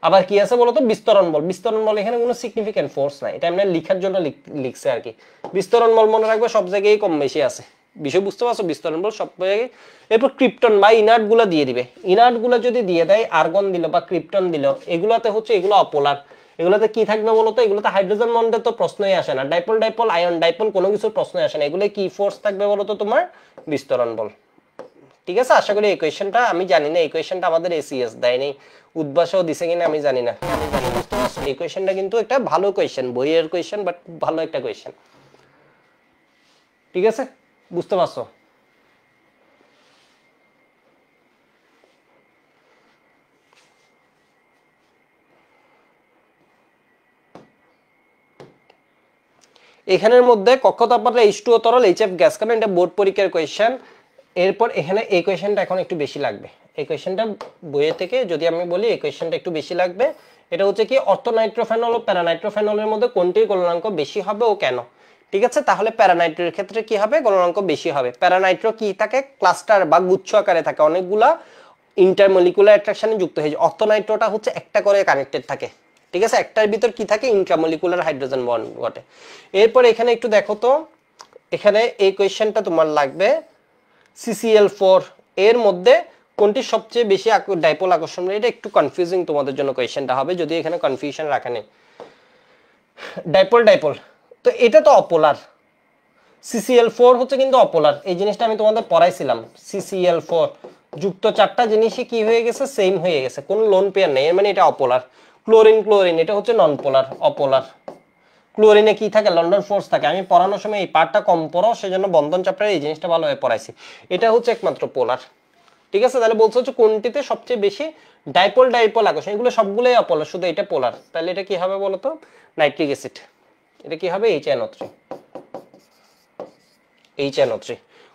আবার কি আছে বলতো, বিস্তরণ বল। বিস্তরণ বল এখানে কোনো সিগনিফিকেন্ট ফোর্স নাই, এটা এমনি লিখার জন্য লিখছে আর কি। বিস্তরণ বল মনে রাখবে সব জায়গায় কম বেশি আছে, বিষয় বুঝতে পারছো, বিস্তরণ বল সব জায়গায়। এরপর ক্রিপ্টন বা ইনার্ট গুলো দিয়ে দিবে, ইনার্ট গুলো যদি দিয়ে দেয়, আর্গন দিল বা ক্রিপ্টন দিল, এগুলাতে হচ্ছে এগুলো অপোলার। এগুলোতে কি থাকবে বলতো, এগুলোতে হাইড্রোজেন বন্ডের তো প্রশ্নই আসে না, ডাইপোল ডাইপোল আয়ন ডাইপোল কোনো কিছুর প্রশ্নই আসে না, এগুলো কি ফোর্স থাকবে বলতো, তোমার বিস্তরণ বল, ঠিক আছে। আশা করি এই কোয়েশ্চেনটা, আমি জানি না এই কোয়েশ্চেনটা আমাদের এসিএস দেয়নি, উদ্ভাসও দিছে কিনা আমি জানি না। এই কোয়েশ্চেনটা কিন্তু একটা ভালো কোয়েশ্চেন, বইয়ের কোয়েশ্চেন, বাট ভালো একটা কোয়েশ্চেন, ঠিক আছে, বুঝতে পারছো। এখানের মধ্যে কক্ষ তাপমাত্রা H2O তরল, HF গ্যাস, কারণ এটা বোর্ড পরীক্ষার কোয়েশ্চেন। এরপর এখানে এই কোয়েশ্চেনটা এখন একটু বেশি লাগবে, এই কোশ্চেনটা বইয়ে থেকে যদি আমি বলি এই কোশ্চেনটা একটু বেশি লাগবে। এটা হচ্ছে কি অর্থোনাইট্রোফেনল ও প্যারানাইট্রোফেনলের মধ্যে কোনটির গলনাঙ্ক বেশি হবে ও কেন? ঠিক আছে, তাহলে প্যারানাইট্রোর ক্ষেত্রে কি হবে, গলনাঙ্ক বেশি হবে। প্যারানাইট্রো কি থাকে, ক্লাস্টার বা গুচ্ছ আকারে থাকে, অনেকগুলা ইন্টারমলিকুলার অ্যাট্রাকশনে যুক্ত হয়ে যায়। অর্থোনাইট্রোটা হচ্ছে একটা করে কানেক্টেড থাকে, ঠিক আছে, একটার ভিতর কি থাকে, ইন্ট্রামলিকুলার হাইড্রোজেন বন্ড ঘটে। এরপর এখানে একটু দেখো তো, এখানে এই কোয়েশ্চেনটা তোমার লাগবে CCl4 এর মধ্যে কোনটি সবচেয়ে বেশি ডাইপোল আকর্ষণ? এটা একটু কনফিউজিং তোমাদের জন্য কোয়েশ্চেনটা হবে, যদি এখানে কনফিউশন রাখা নেই। ডাইপোল ডাইপোল তো এটা তো অপোলার, CCl4 হচ্ছে কিন্তু অপোলার, এই জিনিসটা আমি তোমাদের পড়াইছিলাম। CCl4 যুক্ত চারটা জিনিসই কি হয়ে গেছে, সেম হয়ে গেছে, কোনো লোন পেয়ার নেই, এর মানে এটা অপোলার। ক্লোরিন ক্লোরিন এটা হচ্ছে নন পোলার, অপোলার। ক্লোরিনে কি থাকে, লন্ডন ফোর্স থাকে। আমি পড়ানোর সময় এই পার্টটা কম পড়ো, সেজন্য বন্ধন চ্যাপ্টারে এই জিনিসটা ভালোভাবে পড়াইছি। এটা হচ্ছে একমাত্র পোলার, ঠিক আছে। তাহলে বলছে হচ্ছে কোনটিতে সবচেয়ে বেশি ডাইপোল ডাইপোল আকর্ষণ, এগুলো সবগুলোই অপোলার, শুধু এটা পোলার। তাহলে এটা কি হবে বলতো, নাইট্রিক অ্যাসিড। এটা কি হবে, HNO3। HNO3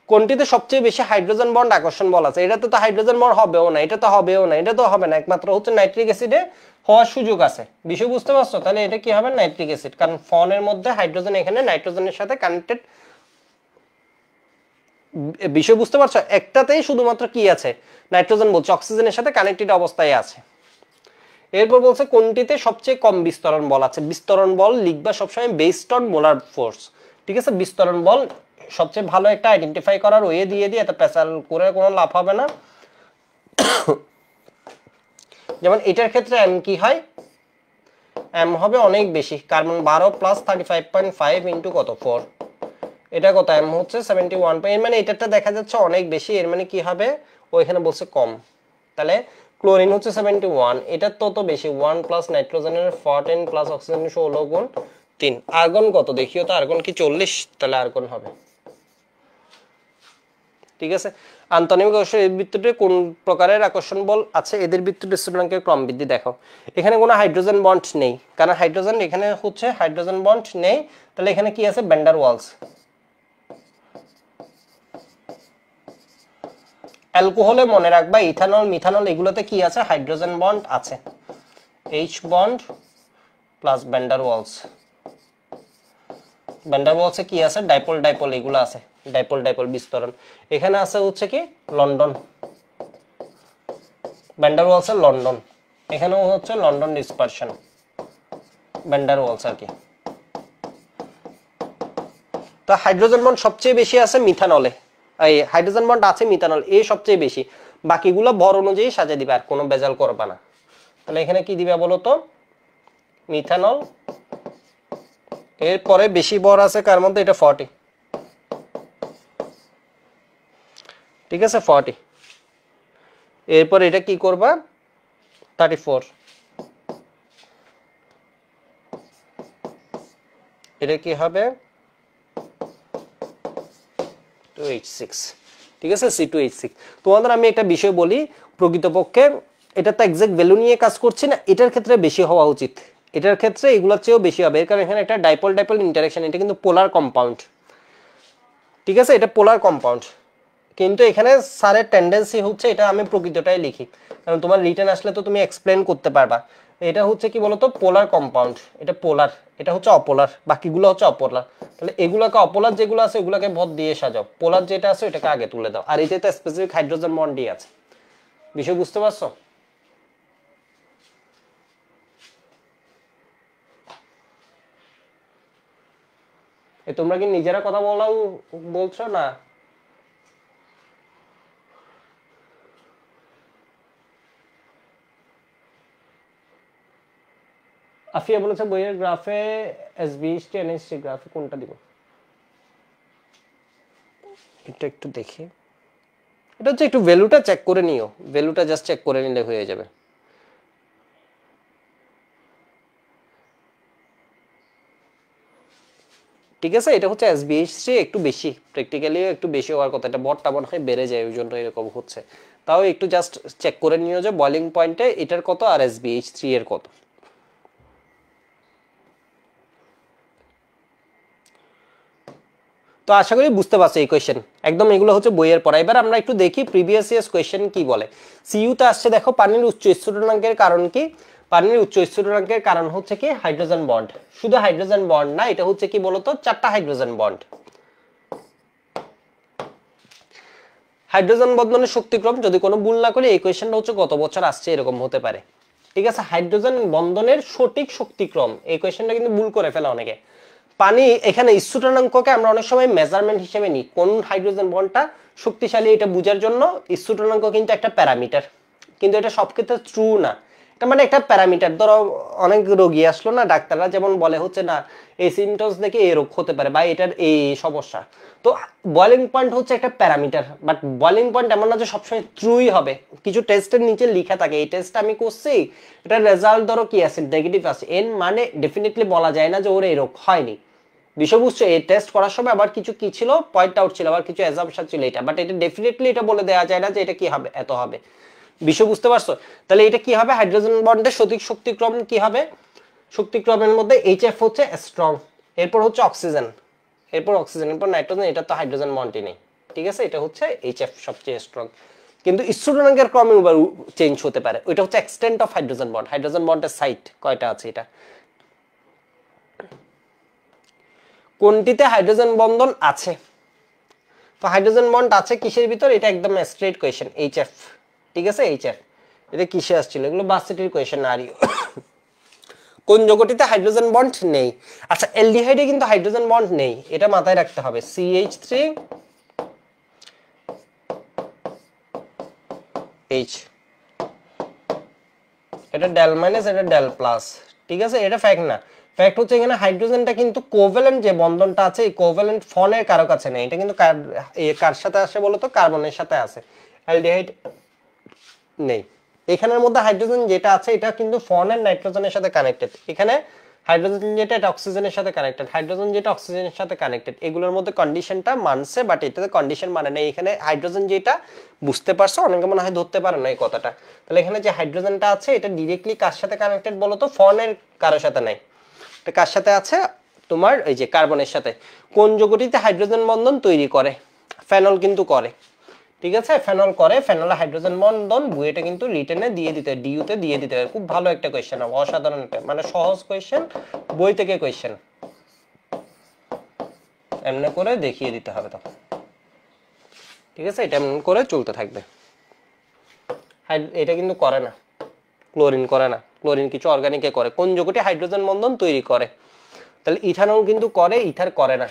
কোনটিতে সবচেয়ে বেশি হাইড্রোজেন বন্ড আকর্ষণ বল আছে? এটাতে তো হাইড্রোজেন বন্ড হবেও না, এটা তো হবেও না, এটা তো হবে না, একমাত্র হচ্ছে নাইট্রিক অ্যাসিডে হওয়ার সুযোগ আছে। বিষয় বুঝতে পারছো? তাহলে এটা কি হবে, নাইট্রিক অ্যাসিড, কারণ ফনের মধ্যে হাইড্রোজেন এখানে নাইট্রোজেনের সাথে কানেক্টেড। বিষয় বুঝতে পারছো? একটাতেই শুধুমাত্র কি আছে, নাইট্রোজেন বলছে, অক্সিজেনের সাথে কানেক্টেড অবস্থায় আছে। এরপর বলছে কোনটিতে সবচেয়ে কম বিস্তরণ বল আছে? বিস্তরণ বল লিখবা সবসময় বেসড অন মোলার ফোর্স, ঠিক আছে। বিস্তরণ বল সবচেয়ে ভালো একটা আইডেন্টিফাই করার ওয়ে দিয়ে দিয়ে, এত পেশাল করে কোনো লাভ হবে না। যেমন এটার ক্ষেত্রে এম কি হয়, এম হবে অনেক বেশি, কার্বন 12 প্লাস 35.5 ইন্টু কত 4, এটা কত, এম হচ্ছে 71, এর মানে এটারটা দেখা যাচ্ছে অনেক বেশি, এর মানে কি হবে, ও এখানে বলছে কম। তাহলে ক্লোরিন হচ্ছে 71, এটার তত বেশি, 1 প্লাস নাইট্রোজেনের 14 প্লাস অক্সিজেনের 16 গুণ 3। আর্গন কত দেখিও তো, আর্গন কি 40? তাহলে আর্গন হবে, ঠিক আছে। আন্তঃনিক আকর্ষণ এর ভিত্তিতে কোন প্রকারের আকর্ষণ বল আছে? এদের ভিত্তিতে স্ফুটনাঙ্কের ক্রম বৃদ্ধি দেখো। এখানে কোনো হাইড্রোজেন বন্ড নেই, কারণ হাইড্রোজেন এখানে হচ্ছে হাইড্রোজেন বন্ড নেই, তাহলে এখানে কি আছে, ভ্যান ডার ওয়ালস। অ্যালকোহলে মনে রাখবা ইথানল মিথানল এগুলোতে কি আছে, হাইড্রোজেন বন্ড আছে, H bond plus van der Waals. Van der ওয়ালসে কি আছে, ডাইপোল ডাইপোল এগুলো আছে, ডাইপোল ডাইপোল বিস্তরণ। এখানে আছে হচ্ছে কি লন্ডন, ভ্যান ডার ওয়ালসের লন্ডন, এখানেও হচ্ছে London dispersion, van der Waals আর কি। তো হাইড্রোজেন বন্ড সবচেয়ে বেশি আছে মিথানলে, এই হাইড্রোজেন বন্ড আছে মিথানল, এ সবচেয়ে বেশি, বাকিগুলো ভর অনুযায়ী সাজিয়ে দিবে, আর কোনো বেজাল করবে না। তাহলে এখানে কি দিবে বলো তো, মিথানল। এরপরে বেশি ভর আছে কার মধ্যে, এটা 40, ঠিক আছে 40। এরপর এটা কি করবা, 34, এটা কি হবে 2H6, ঠিক আছে, C2H6। তোমাদের আমি একটা বিষয় বলি, প্রকৃতপক্ষে এটা তো এক্সাক্ট ভ্যালু নিয়ে কাজ করছি না, এটার ক্ষেত্রে বেশি হওয়া উচিত, এটার ক্ষেত্রে এগুলোর চেয়েও বেশি হবে, এর কারণ এখানে একটা ডাইপোল ডাইপোল ইন্টারেকশন, এটা কিন্তু পোলার কম্পাউন্ড, ঠিক আছে, এটা পোলার কম্পাউন্ড। কিন্তু এখানে স্যারের টেন্ডেন্সি হচ্ছে এটা আমি প্রকৃতটাই লিখি, কারণ তোমার রিটার্ন আসলে তো তুমি এক্সপ্লেন করতে পারবা। এটা হচ্ছে কি বলতো, পোলার কম্পাউন্ড, এটা পোলার, এটা হচ্ছে অপোলার, বাকিগুলো হচ্ছে অপোলার। তাহলে এগুলোকে অপোলার যেগুলো আছে ওগুলোকে ভর দিয়ে সাজাও, পোলার যেটা আছে ওটাকে আগে তুলে দাও, আর এটাতে স্পেসিফিক হাইড্রোজেন বন্ডই আছে। বিষয় বুঝতে পারছো? তোমরা কি নিজেরা কথা বলছো না? আফিয়া বলেছে বইয়ের গ্রাফে SB/H NH3 গ্রাফে কোনটা দিব, এটা একটু দেখি। এটা হচ্ছে একটু ভ্যালুটা চেক করে নিও, ভ্যালুটা জাস্ট চেক করে নিলে হয়ে যাবে। ঠিক আছে, এটা হচ্ছে SB/H3 একটু বেশি, প্র্যাকটিক্যালি একটু বেশি হওয়ার কথা, এটা বটটা মনে হয় বেড়ে যায়, ওই জন্য এরকম হচ্ছে। তাও একটু জাস্ট চেক করে নিও যে বয়লিং পয়েন্টে এটার কত আর SB/H3 এর কত। তো তো আশা করি বুঝতে পারছো এই কোয়েশ্চেন, একদম এগুলো হচ্ছে বইয়ের পড়া। এবার আমরা একটু দেখি প্রিভিয়াস ইয়ার্স কোয়েশ্চেন কি বলে। সিইউতে আসছে দেখো, পানির উচ্চ স্থিরাঙ্কের কারণ কি? পানির উচ্চ স্থিরাঙ্কের কারণ হচ্ছে কি হাইড্রোজেন বন্ড। শুধু হাইড্রোজেন বন্ড না, এটা হচ্ছে কি বলতো 4টা হাইড্রোজেন বন্ড। হাইড্রোজেন বন্ধনের শক্তিক্রম, যদি কোনো ভুল না করি এই কোয়েশ্চেনটা হচ্ছে গত বছর আসছে, এরকম হতে পারে। ঠিক আছে, হাইড্রোজেন বন্ধনের সঠিক শক্তিক্রম, এই কোয়েশ্চেনটা কিন্তু ভুল করে ফেলে অনেকে। পানি এখানে স্থিরাঙ্ককে আমরা অনেক সময় মেজারমেন্ট হিসেবে নিই, কোন হাইড্রোজেন বন্ডটা শক্তিশালী এটা বোঝার জন্য স্থিরাঙ্ক কিন্তু একটা প্যারামিটার, কিন্তু এটা সব ক্ষেত্রে ট্রু না। এটা মানে একটা প্যারামিটার। ধরো অনেক রোগী আসলো না, ডাক্তাররা যেমন বলে হচ্ছে না এই সিমটমস দেখে এই রোগ হতে পারে বা এটার এই সমস্যা। তো বয়লিং পয়েন্ট হচ্ছে একটা প্যারামিটার, বাট বয়লিং পয়েন্ট এমন না যে সবসময় ট্রুই হবে। কিছু টেস্টের নিচে লেখা থাকে এই টেস্টটা আমি করছি, এটার রেজাল্ট ধরো কি আছে, নেগেটিভ আছে, এর মানে ডেফিনেটলি বলা যায় না যে ওর এই রোগ হয়নি। বিষয় বুঝছো, এই টেস্ট করার সময় আবার কিছু কি ছিল, পয়েন্ট আউট ছিল, আবার কিছু অ্যাজাম্পশন ছিল এটা, বাট এটা ডেফিনেটলি এটা বলে দেওয়া যায় না যে এটা কি হবে, এত হবে। বিষয় বুঝতে পারছো? তাহলে এটা কি হবে, হাইড্রোজেন বন্ডের সঠিক শক্তিক্রম কি হবে? শক্তিক্রমের মধ্যে এইচএফ হচ্ছে স্ট্রং, এরপর হচ্ছে অক্সিজেন, এরপর নাইট্রোজেন, এটা তো হাইড্রোজেন বন্ডই নেই। ঠিক আছে, এটা হচ্ছে এইচএফ সবচেয়ে স্ট্রং। কিন্তু স্থিরাঙ্কের ক্রমে চেঞ্জ হতে পারে, ওইটা হচ্ছে extent of hydrogen bond. Hydrogen বন্ডের সাইট কয়টা আছে, এটা কোনটিতে হাইড্রোজেন বন্ধন আছে? তো হাইড্রোজেন বন্ড আছে কিসের ভিতর, এটা একদম স্ট্রেট কোয়েশ্চেন, এইচএফ। ঠিক আছে, এইচএফ। এটা কিসে আসছিল, এগুলো ভার্সিটির কোয়েশ্চেন আর কোন যৌগটিতে হাইড্রোজেন বন্ড নেই? আচ্ছা, অ্যালডিহাইডে কিন্তু হাইড্রোজেন বন্ড নেই, এটা মাথায় রাখতে হবে। CH3H, এটা ডেল মাইনাস, এটা ডেল প্লাস। ঠিক আছে, এটা ফ্যাক্ট না। ফ্যাক্ট হচ্ছে এখানে হাইড্রোজেনটা কিন্তু কোভ্যালেন্ট যে বন্ধনটা আছে, এই কোভ্যালেন্ট ফনের কারো কাছে নেই। এটা কিন্তু কার সাথে আসে বলতো, কার্বনের সাথে আছে, অ্যালডিহাইড নেই। এখানের মধ্যে হাইড্রোজেন যেটা আছে এটা কিন্তু ফনের নাইট্রোজেনের সাথে কানেক্টেড। এখানে হাইড্রোজেন যেটা এটা অক্সিজেনের সাথে কানেক্টেড, হাইড্রোজেন যেটা অক্সিজেনের সাথে কানেক্টেড। এগুলোর মধ্যে কন্ডিশনটা মানছে, বাট এটাতে কন্ডিশন মানে না। এখানে হাইড্রোজেন যেটা, বুঝতে পারছো, অনেকে মনে হয় ধরতে পারে না এই কথাটা। তাহলে এখানে যে হাইড্রোজেনটা আছে এটা ডিরেক্টলি কার সাথে কানেক্টেড বলতো, ফনের কারোর সাথে নাই। এটা কার সাথে আছে, তোমার এই যে কার্বনের সাথে। কোন যৌগটিতে হাইড্রোজেন বন্ধন তৈরি করে? ফেনল কিন্তু করে। ঠিক আছে, ফেনল করে, ফেনলে হাইড্রোজেন বন্ধন, বুয়েটে কিন্তু রিটেনে দিয়ে দিতে, ডিইউতে দিয়ে দিতে হবে। খুব ভালো একটা কোয়েশ্চেন, অসাধারণ একটা, মানে সহজ কোয়েশ্চেন, বই থেকে কোয়েশ্চেন এমনি করে দেখিয়ে দিতে হবে তখন। ঠিক আছে, এটা এমন করে চলতে থাকবে। এটা কিন্তু করে না, ক্লোরিন করে না, ক্লোরিন কিছু অর্গানিকে করে। কোন যৌগটি হাইড্রোজেন বন্ধন তৈরি করে? তাহলে ইথানল কিন্তু করে, ইথার করে না।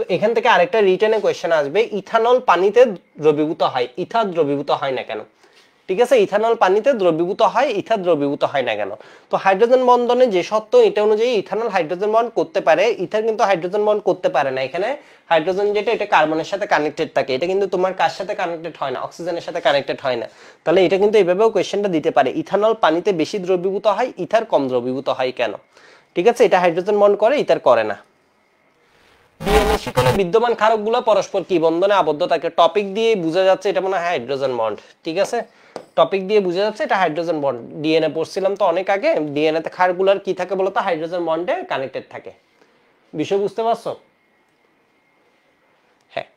তো এখান থেকে আরেকটা রিটেনে কোয়েশ্চেন আসবে, ইথানল পানিতে দ্রবীভূত হয়, ইথার দ্রবীভূত হয় না কেন? ঠিক আছে, ইথানল পানিতে দ্রবীভূত হয়, ইথার দ্রবীভূত হয় না কেন? তো হাইড্রোজেন বন্ধনে যে সত্য, এটা অনুযায়ী ইথানল হাইড্রোজেন বন্ড করতে পারে, ইথার কিন্তু হাইড্রোজেন বন্ড করতে পারে না। এখানে হাইড্রোজেন যেটা, এটা কার্বনের সাথে কানেক্টেড থাকে, এটা কিন্তু তোমার কার সাথে কানেক্টেড হয় না, অক্সিজেনের সাথে কানেক্টেড হয় না। তাহলে এটা কিন্তু এইভাবেও কোয়েশ্চেনটা দিতে পারে, ইথানল পানিতে বেশি দ্রবীভূত হয়, ইথার কম দ্রবীভূত হয় কেন? ঠিক আছে, এটা হাইড্রোজেন বন্ড করে, ইথার করে না। ডিএনএ শিকলে বিদ্যমান ক্ষারকগুলো পরস্পর কি বন্ধনে আবদ্ধ থাকে? টপিক দিয়ে বোঝা যাচ্ছে এটা মনে হয় হাইড্রোজেন বন্ড। ঠিক আছে, টপিক দিয়ে বোঝা যাচ্ছে এটা হাইড্রোজেন বন্ড। ডিএনএ পড়ছিলাম তো অনেক আগে, ডিএনএ তে ক্ষারগুলোর কি থাকে বলতো, হাইড্রোজেন বন্ডে কানেক্টেড থাকে। বিষয় বুঝতে পারছো? হ্যাঁ।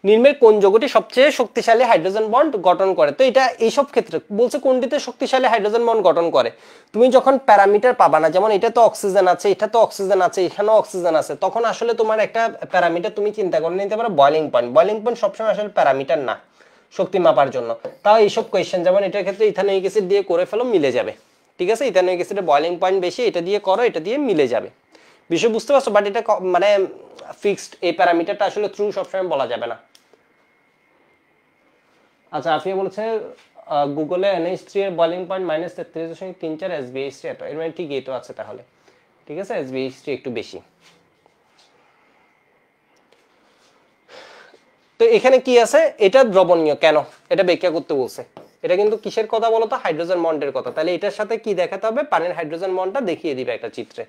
নিম্নের কোন যৌগটি সবচেয়ে শক্তিশালী হাইড্রোজেন বন্ড গঠন করে? তো এটা এইসব ক্ষেত্রে বলছে কোনটিতে শক্তিশালী হাইড্রোজেন বন্ড গঠন করে। তুমি যখন প্যারামিটার পাবা না, যেমন এটা তো অক্সিজেন আছে, এটা তো অক্সিজেন আছে, এখানেও অক্সিজেন আছে, তখন আসলে তোমার একটা প্যারামিটার তুমি চিন্তা করে নিতে পারো, বয়লিং পয়েন্ট। বয়লিং পয়েন্ট সবসময় আসলে প্যারামিটার না শক্তি মাপার জন্য। তাও এইসব কোয়েশ্চেন, যেমন এটার ক্ষেত্রে ইথানোয়িক অ্যাসিড দিয়ে করে ফেলো, মিলে যাবে। ঠিক আছে, ইথানোয়িক অ্যাসিডের বয়লিং পয়েন্ট বেশি, এটা দিয়ে করো, এটা দিয়ে মিলে যাবে। বিষয় বুঝতে পারছো? বাট এটা মানে ফিক্সড, এই প্যারামিটারটা আসলে ট্রু সবসময় বলা যাবে না। আচ্ছা, আফিয়া বলেছে গুগলে NH3 এর বয়লিং পয়েন্ট -33.34, SbH3 এত, এর মানে ঠিকই তো আছে তাহলে। ঠিক আছে, SbH3 একটু বেশি। তো এখানে কি আছে, এটা দ্রবণীয় কেন, এটা ব্যাখ্যা করতে বলছে। এটা কিন্তু কিসের কথা বলতো, হাইড্রোজেন বন্ডের কথা। তাহলে এটার সাথে কি দেখাতে হবে, পানির হাইড্রোজেন বন্ডটা দেখিয়ে দিবে একটা চিত্রে,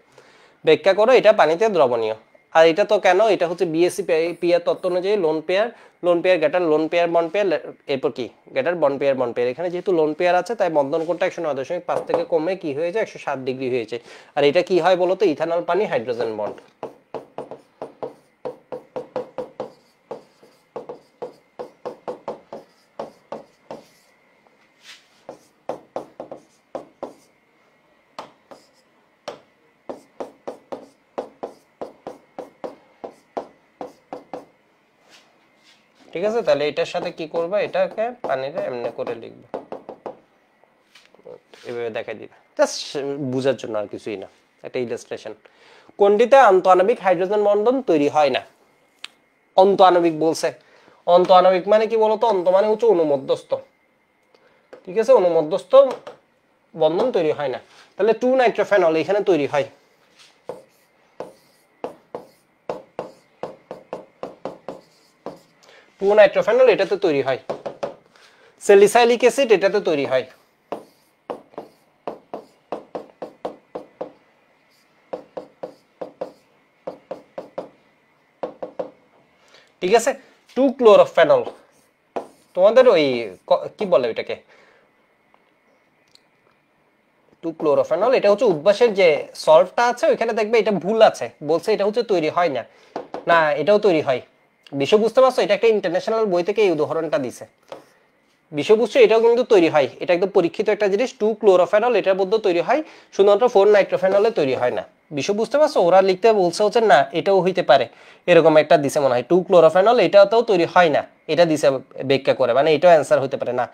ব্যাখ্যা করো এটা পানিতে দ্রবণীয়। আর এটা তো কেন, এটা হচ্ছে বিএসসি পিয়ার তত্ত্ব অনুযায়ী lone pair greater, lone pair bond pair, এরপর কি গেটার বন্ড পেয়ার। এখানে যেহেতু লোন পেয়ার আছে তাই বন্ধন কোণটা 109.5 থেকে কমে কি হয়েছে 107 ডিগ্রি হয়েছে। আর এটা কি হয় বলতো, ইথানল পানি হাইড্রোজেন বন্ড। ঠিক আছে, তাহলে এটার সাথে কি করবা, এটাকে পানিতে এমনি করে লিখবা, এভাবে দেখাই দিবে, জাস্ট বোঝার জন্য, আর কিছুই না, একটা ইলাস্ট্রেশন। কোনটিতে আন্তঃআণবিক হাইড্রোজেন বন্ধন তৈরি হয় না? অন্তঃআণবিক বলছে। অন্তঃআণবিক মানে কি বলতো? অন্ত মানে হচ্ছে অনুমধ্যস্থ, ঠিক আছে, অনুমধ্যস্থ বন্ধন তৈরি হয় না। তাহলে 2 নাইট্রোফেনল এখানে তৈরি হয়। টু নাইট্রোফেনল এটাতে তৈরি হয়। স্যালিসাইলিক অ্যাসিড এটাতে তৈরি হয়। ঠিক আছে, 2 ক্লোরোফেনল, তোমাদের ওই কি বলে ওইটাকে, 2 ক্লোরোফেনল, এটা হচ্ছে উদ্বাসের যে সল্টটা আছে ওইখানে দেখবে এটা ভুল আছে, বলছে এটা হচ্ছে তৈরি হয় না, না এটাও তৈরি হয়। বিষয় বুঝতে পারছো? এটা একটা ইন্টারন্যাশনাল বই থেকে এই উদাহরণটা দিছে। বিষয় বুঝছো? এটাও কিন্তু তৈরি হয়, এটা একদম পরীক্ষিত একটা জিনিস। 2 ক্লোরোফেনল এটার মধ্যে তৈরি হয়, শুধুমাত্র 4 নাইট্রোফেনলে তৈরি হয় না। বিষয় বুঝতে পারছো? ওরা লিখতে বলছে হচ্ছে না এটাও হইতে পারে, এরকম একটা দিছে মনে হয়, 2 ক্লোরোফেনল এটাতেও তৈরি হয় না, এটা দিছে ব্যাখ্যা করে, মানে এটাও অ্যান্সার হতে পারে না,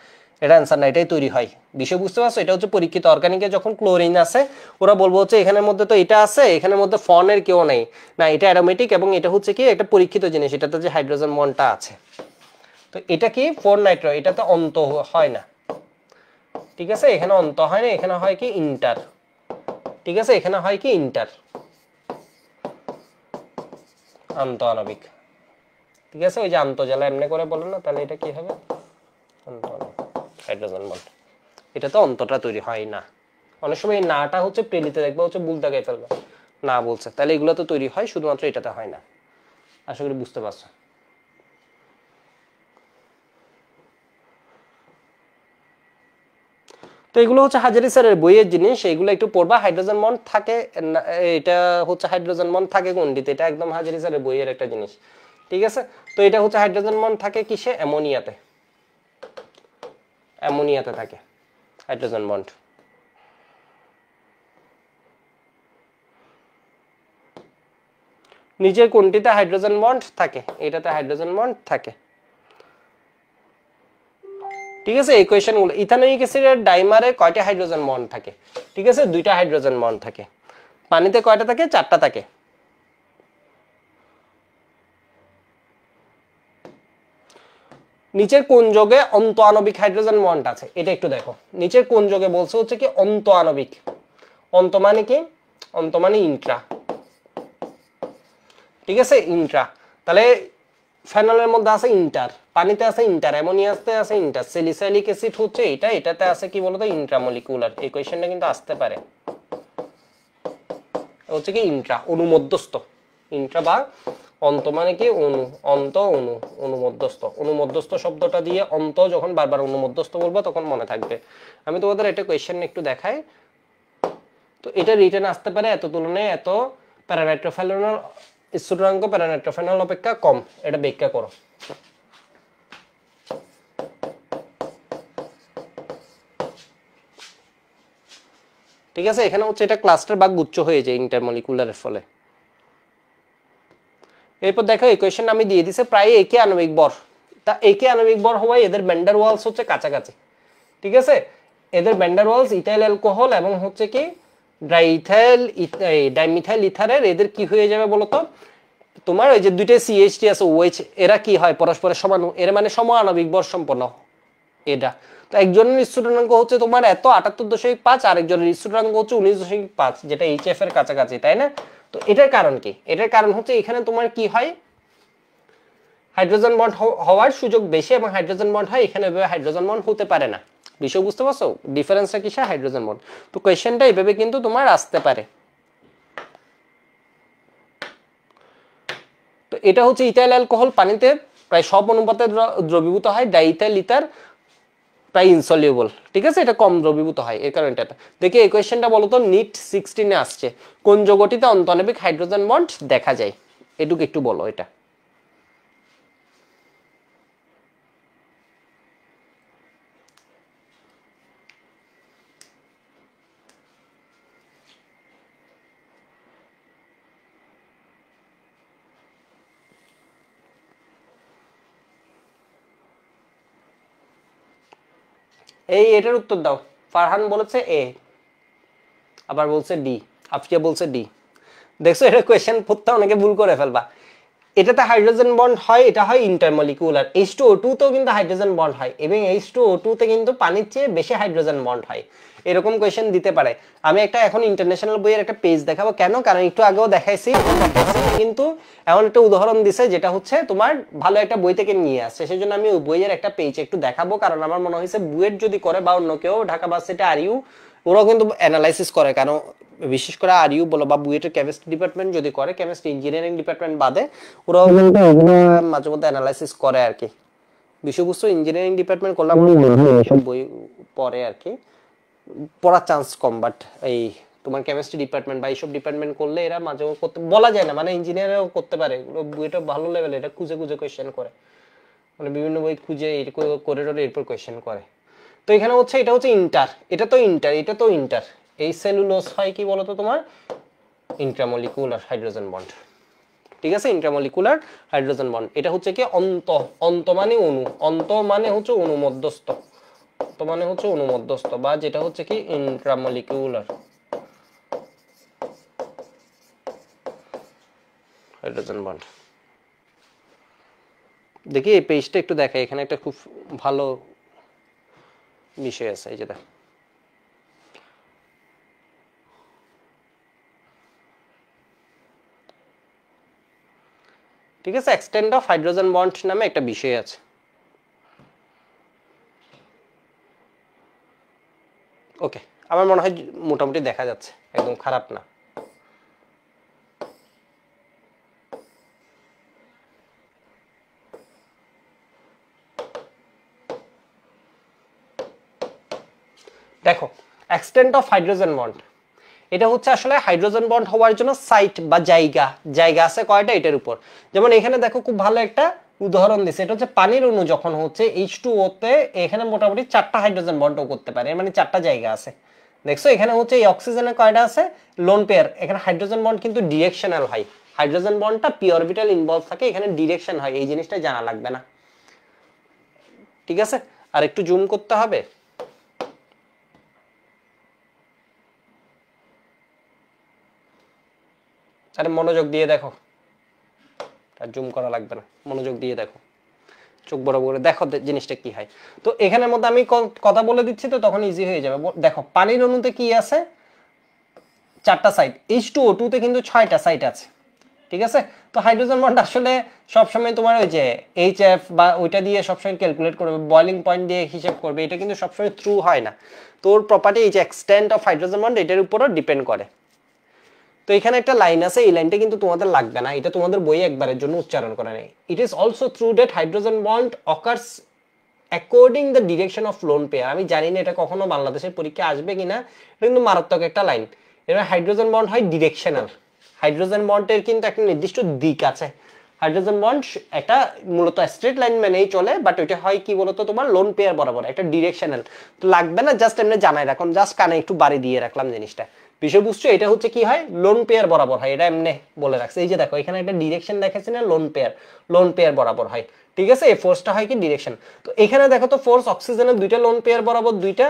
এটা অ্যান্সার না, এটাই তৈরি হয়। বিষয় বুঝতে পারছো? এটা হচ্ছে পরীক্ষিত। অর্গানিকে যখন ক্লোরিন আছে ওরা বলবো হচ্ছে এখানের মধ্যে তো এটা আছে, এখানের মধ্যে ফনের কেউ নেই, না এটা অ্যারোমেটিক, এবং এটা হচ্ছে কি একটা পরীক্ষিত জিনিস, এটাতে যে হাইড্রোজেন বন্ডটা আছে। তো এটা কি 4 নাইট্রো, এটাতে অন্ত হয় না, ঠিক আছে, এখানে অন্ত হয় না, এখানে হয় কি ইন্টার, ঠিক আছে, এখানে হয় কি ইন্টার, আন্তঃআণবিক, ঠিক আছে, ওই যে আন্তঃজলা এমনি করে বলেন না, তাহলে এটা কি হবে, আন্তঃআণবিক হাইড্রোজেন বন্ড। এটা তো অন্তটা তৈরি হয় না। অনেক সময় এই নাটা হচ্ছে প্রেলিতে দেখবা হচ্ছে বুল দাগাই ফেলবে, না বলছে, তাহলে এগুলো তো তৈরি হয়, শুধুমাত্র এটাতে হয় না। আশা করি বুঝতে পারছো। তো এগুলো হচ্ছে হাজারি স্যারের বইয়ের জিনিস, এগুলো একটু পড়বা। হাইড্রোজেন বন্ড থাকে, এটা হচ্ছে হাইড্রোজেন বন্ড থাকে কোনটিতে, এটা একদম হাজারি স্যারের বইয়ের একটা জিনিস, ঠিক আছে। তো এটা হচ্ছে হাইড্রোজেন বন্ড থাকে কিসে? অ্যামোনিয়াতে, অ্যামোনিয়াতে থাকে হাইড্রোজেন বন্ড। নিচের কোনটিতে হাইড্রোজেন বন্ড থাকে? এটাতে হাইড্রোজেন বন্ড থাকে, ঠিক আছে। এই কোয়েশ্চেনগুলো, ইথানোয়িক অ্যাসিডের ডাইমারে কয়টা হাইড্রোজেন বন্ড থাকে? ঠিক আছে, 2টা হাইড্রোজেন বন্ড থাকে। পানিতে কয়টা থাকে? 4টা থাকে। নিচের কোন যোগে অন্তঃআণবিক হাইড্রোজেন বন্ড আছে? এটা একটু দেখো, নিচের কোন যোগে বলছে হচ্ছে কি অন্তঃআণবিক। অন্ত মানে কি? অন্ত মানে ইন্ট্রা, ঠিক আছে, ইন্ট্রা। তাহলে ফেনলের মধ্যে আছে ইন্টার, পানিতে আছে ইন্টার, অ্যামোনিয়াতে আছে ইন্টার, স্যালিসাইলিক অ্যাসিড হচ্ছে এটা, এটাতে আছে কি বলতো ইন্ট্রামলিকুলার। এই কোয়েশ্চেনটা কিন্তু আসতে পারে, হচ্ছে কি ইন্ট্রা, অনুমধ্যস্থ। ইন্ট্রা বা অন্ত মানে কি অনু, অন্ত অনু, অনুমধ্যস্থ। অনুমধ্যস্থ শব্দটা দিয়ে অন্ত যখন বারবার অনুমধ্যস্থ বলবো তখন মনে থাকবে। আমি তোমাদের এটা কোয়েশ্চেন একটু দেখাই। তো এটা রিটেন আসতে পারে, এত তুলনায় এত প্যারানাইট্রোফেনল স্থূলকাঙ্ক প্যারানাইট্রোফেনল অপেক্ষা কম, এটা ব্যাখ্যা করো। ঠিক আছে, এখানে হচ্ছে এটা ক্লাস্টার বা গুচ্ছ হয়ে যায় ইন্টারমলিকুলারের ফলে। এরপর দেখো এই কোয়েশ্চেন আমি দিয়ে দিছে, প্রায় একই আণবিক ভর, তা একই আণবিক ভর হওয়ায় এদের ভ্যান্ডার ওয়ালস হচ্ছে কাছাকাছি, ঠিক আছে। এদের ভ্যান্ডার ওয়ালস ইথাইল অ্যালকোহল এবং হচ্ছে কি ডাইইথাইল ডাইমিথাইল ইথারের, এদের কি হয়ে যাবে বলতো? তোমার ওই যে দুইটা সিএইচটি আছে ওএইচ, এরা কি হয় পরস্পরের সমান, এর মানে সম আণবিক ভর সম্পন্ন এটা। তো একজনের স্থূলকাঙ্ক হচ্ছে তোমার এত 78.5, আরেকজনের স্থূলকাঙ্ক হচ্ছে 19.5, যেটা এইচএফ এর কাছাকাছি, তাই না? তো এটার কারণ কি? এটার কারণ হচ্ছে এখানে তোমার কি হয়, হাইড্রোজেন বন্ড হওয়ার সুযোগ বেশি, এবং হাইড্রোজেন বন্ড হয় এখানে, এভাবে হাইড্রোজেন বন্ড হতে পারে না। বিষয় বুঝতে পারছো ডিফারেন্সটা কিসে? Hydrogen bond. তো কোয়েশ্চেনটা এইভাবে কিন্তু তোমার আসতে পারে। তো এটা হচ্ছে ইথাইল অ্যালকোহল পানিতে প্রায় সব অনুপাতে দ্রবীভূত হয়, ডাইইথাইল ইথার প্রায় ইনসলিউবল, ঠিক আছে, এটা কম দ্রবীভূত হয়, এই কারণটা। দেখি এই কোয়েশ্চেনটা বলতো নিট 16-এ আসছে, কোন যৌগটিতে অন্তঃআণবিক হাইড্রোজেন বন্ড দেখা যায়? এটুকু একটু বলো এটা। এই এটার উত্তর দাও। ফারহান বলেছে এ, আবার বলছে ডি, আফিয়া বলছে ডি। দেখছো এটা কোয়েশ্চেন পড়তে অনেকে ভুল করে ফেলবা। এটাতে হাইড্রোজেন বন্ড হয়, এটা হয় ইন্টারমলিকুলার। H2O2 তেও কিন্তু হাইড্রোজেন বন্ড হয়, এবং H2O2 তে কিন্তু পানির চেয়ে বেশি হাইড্রোজেন বন্ড হয়। এরকম কোয়েশ্চেন দিতে পারে। আমি একটা এখন ইন্টারন্যাশনাল বইয়ের একটা পেজ দেখাবো, কেন? কারণ একটু আগেও দেখাইছি, কিন্তু এমন একটা উদাহরণ দিছে যেটা হচ্ছে তোমার ভালো একটা বই থেকে নিয়ে আসছে, সেই জন্য আমি ওই বইয়ের একটা পেজ একটু দেখাবো। কারণ আমার মনে হয়েছে বুয়েট যদি করে বা অন্য কেউ, ঢাকা ভার্সিটি আরইউ, ওরাও কিন্তু অ্যানালাইসিস করে। কারণ বিশেষ করে আরইউ বলো বা বুয়েটের কেমিস্ট্রি ডিপার্টমেন্ট যদি করে, কেমিস্ট্রি ইঞ্জিনিয়ারিং ডিপার্টমেন্ট বাদে, ওরাও কিন্তু ওগুলো মাঝে মধ্যে অ্যানালাইসিস করে আর কি। বিষয়বস্তু ইঞ্জিনিয়ারিং ডিপার্টমেন্ট করলে এসব বই পড়ে আর কি, পড়ার চান্স কম। বাট এই তোমার কেমিস্ট্রি ডিপার্টমেন্ট বা এইসব ডিপার্টমেন্ট করলে এরা মাঝে করতে বলা যায় না, মানে ইঞ্জিনিয়ারও করতে পারে। বইটা ভালো লেভেল, এটা খুঁজে খুঁজে কোয়েশ্চেন করে, মানে বিভিন্ন বই খুঁজে করে এরপর কোয়েশ্চেন করে। তো এখানে হচ্ছে এটা হচ্ছে ইন্টার, এটা তো ইন্টার, এটা তো ইন্টার। এই সেলুলোজ হয় কি বলতো তোমার ইন্ট্রামলিকুলার হাইড্রোজেন বন্ড। ঠিক আছে, ইন্ট্রামলিকুলার হাইড্রোজেন বন্ড। এটা হচ্ছে কি অন্ত, অন্ত মানে অণু, অন্ত মানে হচ্ছে অণু মধ্যস্থ, অন্ত মানে হচ্ছে অণু মধ্যস্থ, বা যেটা হচ্ছে কি ইন্ট্রামলিকুলার হাইড্রোজেন বন্ড। দেখি এই পেজটা একটু দেখাই, এখানে একটা খুব ভালো বিষয় আছে, এই যে দেখ। ঠিক আছে, এক্সটেন্ট অফ হাইড্রোজেন বন্ড নামে একটা বিষয় আছে। ওকে, আমার মনে হয় মোটামুটি দেখা যাচ্ছে, একদম খারাপ না। দেখো, এক্সটেন্ট অফ হাইড্রোজেন বন্ড, এটা হচ্ছে আসলে হাইড্রোজেন বন্ড হওয়ার জন্য সাইট বা জায়গা, জায়গা আছে কয়টা এটার উপর। যেমন এখানে দেখো খুব ভালো একটা উদাহরণ দিছে, এটা হচ্ছে পানির অণু যখন হচ্ছে H2O তে, এখানে মোটামুটি 4টা হাইড্রোজেন বন্ডও করতে পারে, মানে 4টা জায়গা আছে। দেখছো এখানে হচ্ছে এই অক্সিজেনের কয়টা আছে, লোন পেয়ার। এখানে হাইড্রোজেন বন্ড কিন্তু ডিরেকশনাল হয়, হাইড্রোজেন বন্ডটা পি অরবিটাল ইনভলভ থাকে, এখানে ডিরেকশন হয়, এই জিনিসটা জানা লাগবে না। ঠিক আছে, আর একটু জুম করতে হবে। আরে মনোযোগ দিয়ে দেখো, আর জুম করা লাগবে না, মনোযোগ দিয়ে দেখো, চোখ বড় করে দেখো জিনিসটা কি হয়। তো এখানের মধ্যে আমি কথা বলে দিচ্ছি, তো তখন ইজি হয়ে যাবে। দেখো পানির অণুতে কি আছে, 4টা সাইট। H2O2 তে কিন্তু 6টা সাইট আছে। ঠিক আছে, তো হাইড্রোজেন বন্ড আসলে সবসময় তোমার ওই যে HF বা ওইটা দিয়ে সবসময় ক্যালকুলেট করবে, বয়লিং পয়েন্ট দিয়ে হিসাব করবে, এটা কিন্তু সবসময় ট্রু হয় না। তোর প্রপার্টি এই যে এক্সটেন্ট অফ হাইড্রোজেন বন্ড, এটার উপরও ডিপেন্ড করে। তো এখানে একটা লাইন আছে, এই লাইনটা কিন্তু তোমাদের লাগবে না, এটা তোমাদের বইয়ে একবারের জন্য উচ্চারণ করা নেই। It is also true that hydrogen bond occurs according the direction of lone pair. আমি জানি না এটা কখনো বাংলাদেশের পরীক্ষা আসবে কিনা, এটা কিন্তু মারাত্মক একটা লাইন। এবার হাইড্রোজেন বন্ড হয় ডিরেকশনাল, হাইড্রোজেন বন্ডের কিন্তু একটা নির্দিষ্ট দিক আছে। হাইড্রোজেন বন্ড একটা মূলত স্ট্রেট লাইন মেনেই চলে, বাট ওইটা হয় কি বলতো তোমার লোন পেয়ার বরাবর, একটা ডিরেকশনাল। তো লাগবে না, জাস্ট এমনি জানাই রাখুন, জাস্ট কানে একটু বাড়ি দিয়ে রাখলাম জিনিসটা। বিষয় বুঝছো, এটা হচ্ছে কি হয়, লোন পেয়ার বরাবর হয়, এটা এমনি বলে রাখছে। এই যে দেখো এখানে একটা ডিরেকশন দেখাচ্ছে না, লোন পেয়ার বরাবর হয়। ঠিক আছে, এই ফোর্সটা হয় কি ডিরেকশন। তো এখানে দেখো তো ফোর্স অক্সিজেনের 2টা লোন পেয়ার বরাবর 2টা,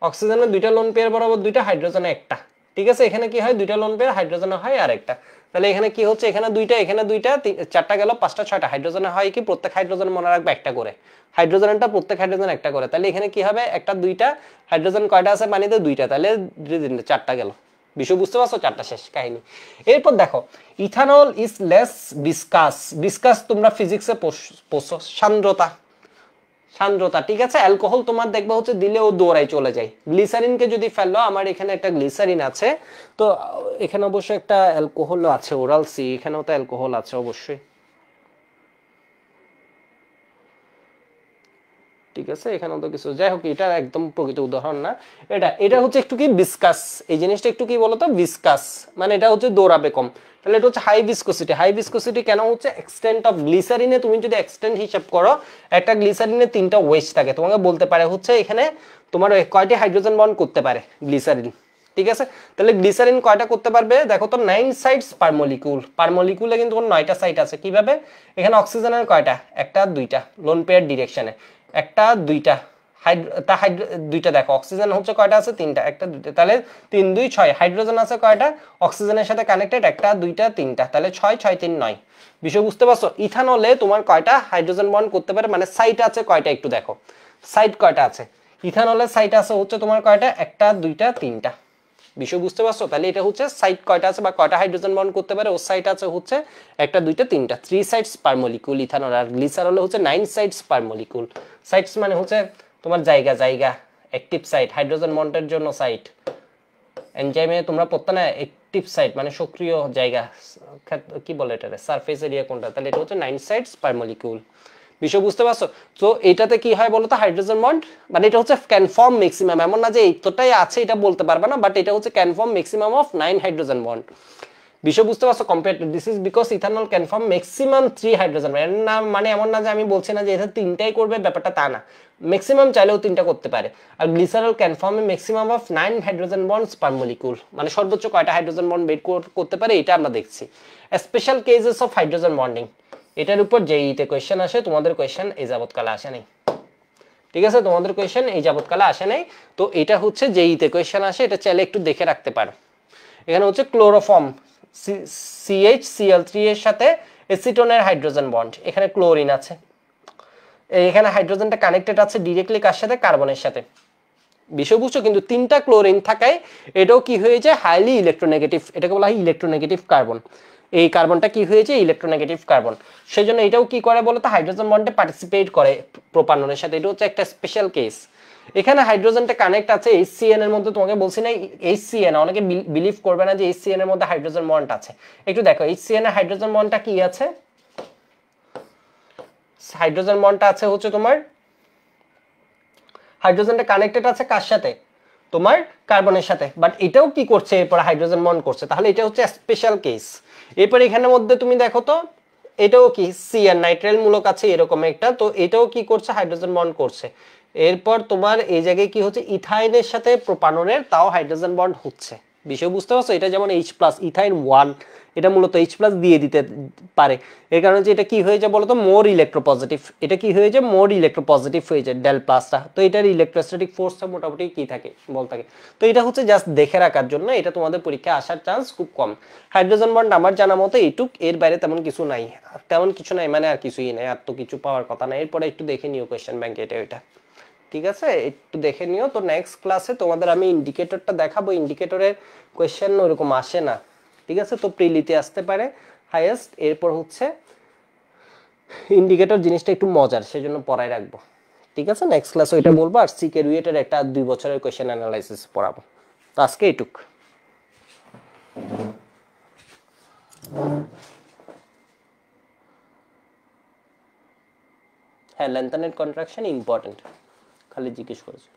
অক্সিজেনের 2টা লোন পেয়ার বরাবর 2টা, হাইড্রোজেনে একটা। ঠিক আছে, এখানে কি হয়, 2টা লোন পেয়ার, হাইড্রোজেনে হয় আরেকটা। তাহলে এখানে কি হচ্ছে, এখানে 2টা, এখানে 2টা, 4টা গেল, 5টা, 6টা। হাইড্রোজেনে হয় কি, প্রত্যেক হাইড্রোজেন মনে রাখবে একটা করে, হাইড্রোজেনটা প্রত্যেক হাইড্রোজেন একটা করে। তাহলে এখানে কি হবে, একটা 2টা, হাইড্রোজেন কয়টা আছে পানিতে, 2টা, তাহলে 4টা গেল। বিষয় বুঝতে পারছো, 4টা শেষ কাহিনী। এরপর দেখো, ethanol is less viscous. Viscous তোমরা ফিজিক্সে পড়ছো, সান্দ্রতা, সান্দ্রতা। ঠিক আছে, অ্যালকোহল তোমার দেখবা হচ্ছে দিলে ও দৌড়াই চলে যায়। গ্লিসারিনকে যদি ফেললো, আমার এখানে একটা গ্লিসারিন আছে, তো এখানে অবশ্যই একটা অ্যালকোহল আছে, ওরাল সি, এখানেও তো অ্যালকোহল আছে অবশ্যই। ঠিক আছে, এখানেও তো কিছু, যাই হোক এটা একদম প্রকৃত উদাহরণ না। এটা হচ্ছে একটু কি ভিসকাস, এই জিনিসটা একটু কি বলতো ভিসকাস, মানে এটা হচ্ছে দৌড়াবে কম। তাহলে এটা হচ্ছে হাই ভিসকোসিটি। হাই ভিসকোসিটি কেন হচ্ছে, এক্সটেন্ট অফ গ্লিসারিনে তুমি যদি এক্সটেন্ট হিসাব করো, একটা গ্লিসারিনে 3টা ওয়েজ থাকে, তোমাকে বলতে পারে হচ্ছে এখানে তোমার কয়টি হাইড্রোজেন বন্ড করতে পারে গ্লিসারিন। ঠিক আছে, তাহলে গ্লিসারিন কয়টা করতে পারবে, দেখো তো 9 সাইটস পার মলিকিউল। পার মলিকিউলে কিন্তু 9টা সাইট আছে। কিভাবে, এখানে অক্সিজেনের কয়টা, একটা 2টা, লোন পেয়ার ডিরেকশনে, একটা 2টা, দুইটা দেখো, অক্সিজেন হচ্ছে কয়টা আছে, তিনটা, একটা দুইটা, তাহলে 3 2 6। হাইড্রোজেন আছে কয়টা, অক্সিজেনের সাথে কানেক্টেড, একটা দুইটা তিনটা, তাহলে 6 6 3 9। বিষয় বুঝতে পারছো? ইথানলে তোমার কয়টা হাইড্রোজেন বন্ড করতে পারে, মানে সাইট আছে কয়টা একটু দেখো, সাইট কয়টা আছে, ইথানলের সাইট আছে হচ্ছে তোমার কয়টা, একটা দুইটা তিনটা। বিষয় বুঝতে পারছো? তাহলে এটা হচ্ছে সাইট কয়টা আছে বা কয়টা হাইড্রোজেন বন্ড করতে পারে, ও সাইট আছে হচ্ছে একটা দুইটা তিনটা, 3 সাইটস পার মলিকুল ইথানল। আর গ্লিসারলে হচ্ছে 9 সাইটস পার মলিকুল। সাইটস মানে হচ্ছে তোমার জায়গা, অ্যাক্টিভ সাইট, হাইড্রোজেন বন্ডের জন্য সাইট। এনজাইমে তোমরা পড়তে না, অ্যাক্টিভ সাইট মানে সক্রিয় জায়গা, কি বলে এটা, সারফেস এরিয়া কোনটা, তাহলে এটা হচ্ছে 9 সাইটস পার মলিকুল। বিষয় বুঝতে পারছো? তো এটাতে কি হয় বলতো, হাইড্রোজেন বন্ড মানে এটা হচ্ছে কনফার্ম ম্যাক্সিমাম, এমন না যে এইটাই আছে এটা বলতে পারবে না, বাট এটা হচ্ছে confirm maximum of 9 hydrogen bond. বিষয় বুঝতে পারছো? Compare to this is because ethanol confirm maximum 3 hydrogen bond. না মানে এমন না যে আমি বলছি না যে এটা তিনটাই করবে, ব্যাপারটা তা না, ম্যাক্সিমাম চাইলেও তিনটা করতে পারে। আর glycerol confirm maximum of 9 hydrogen bonds per molecule, মানে সর্বোচ্চ কয়টা হাইড্রোজেন বন্ড বের করতে পারে এটা আমরা দেখছি। Special cases of hydrogen bonding, এটার উপর যেইতে কোয়েশ্চেন আসে, তোমাদের কোয়েশ্চেন এই যাবৎকালে আসে নাই, ঠিক আছে? তোমাদের কোয়েশ্চেন এই যাবৎকালে আসে নাই, তো এটা হচ্ছে যেইতে কোয়েশ্চেন আসে, এটা চাইলে একটু দেখে রাখতে পারো। এখানে হচ্ছে ক্লোরোফর্ম, CH Cl3 এর সাথে এসিটোনের হাইড্রোজেন বন্ড, এখানে ক্লোরিন আছে, এখানে হাইড্রোজেনটা কানেক্টেড আছে ডাইরেক্টলি কার সাথে, কার্বনের সাথে। বিষয় বুঝছো? কিন্তু তিনটা ক্লোরিন থাকায় এটাও কি হয়ে যায়, হাইলি ইলেকট্রোনেগেটিভ, এটাকে বলা হয় ইলেকট্রোনেগেটিভ কার্বন। এই কার্বনটা কি হয়েছে, ইলেকট্রোনেগেটিভ কার্বন। সেই জন্য এটাও কি করে বলতো, হাইড্রোজেন বন্ডে পার্টিসিপেট করে প্রোপাননের সাথে, এটা হচ্ছে একটা স্পেশাল কেস। এখানে হাইড্রোজেনটা কানেক্ট আছে HCN এর মধ্যে, তোমাকে বলছি না HCN, অনেকে বিলিভ করবে না যে HCN এর মধ্যে হাইড্রোজেন বন্ড আছে। একটু দেখো HCN এর হাইড্রোজেন বন্ডটা কি আছে, হাইড্রোজেন বন্ডটা আছে হচ্ছে তোমার, হাইড্রোজেনটা কানেক্টেড আছে কার সাথে, তোমার কার্বনের সাথে, বাট এটাও কি করছে, এরপর হাইড্রোজেন বন্ড করছে, তাহলে এটা হচ্ছে স্পেশাল কেস। এরপর এখানের মধ্যে তুমি দেখো তো, এটাও কি CN, নাইট্রাইল মূলক আছে এরকম একটা, তো এটাও কি করছে, হাইড্রোজেন বন্ড করছে। এরপর তোমার এই জায়গায় কি হচ্ছে, ইথাইনের সাথে প্রোপাননের, তাও হাইড্রোজেন বন্ড হচ্ছে। বিষয় বুঝতে পারছো? এটা যেমন H+, ইথাইন 1, এটা মূলত H+ দিয়ে দিতে পারে, এর কারণে যে এটা কি হয়ে যায় বলতো, মোর ইলেকট্রোপজিটিভ, এটা কি হয়ে যায়, মোর ইলেকট্রোপজিটিভ হয়ে যায় ডেল প্লাসটা, তো এটার ইলেকট্রোস্ট্যাটিক ফোর্সটা মোটামুটি কি থাকে, বল থাকে। তো এটা হচ্ছে জাস্ট দেখে রাখার জন্য, এটা তোমাদের পরীক্ষায় আসার চান্স খুব কম। হাইড্রোজেন বন্ড আমার জানা মতো এইটুক, এর বাইরে তেমন কিছু নাই, মানে আর কিছুই নাই, আর তো কিছু পাওয়ার কথা না। এরপরে একটু দেখে নিও কোয়েশ্চেন ব্যাংক এটা ওইটা, ঠিক আছে? একটু দেখে নিও। তো নেক্সট ক্লাসে তোমাদের আমি ইন্ডিকেটরটা দেখাবো, ইন্ডিকেটরের কোয়েশ্চেন ওরকম আসে না, ঠিক আছে? তো প্রিলিতে আসতে পারে হাইয়েস্ট, এরপর হচ্ছে ইন্ডিকেটর জিনিসটা একটু মজার, সেজন্য পড়ায় রাখবো, ঠিক আছে? নেক্সট ক্লাসে ওইটা বলবো, আর সিকে রুয়েটের একটা 2 বছরের কোয়েশ্চেন অ্যানালাইসিস পড়াবো। তো আজকে এইটুক। হ্যাঁ, লেন্থ এন্ড কন্ট্রাকশন ইম্পর্টেন্ট, খালি জিজ্ঞেস করেছে।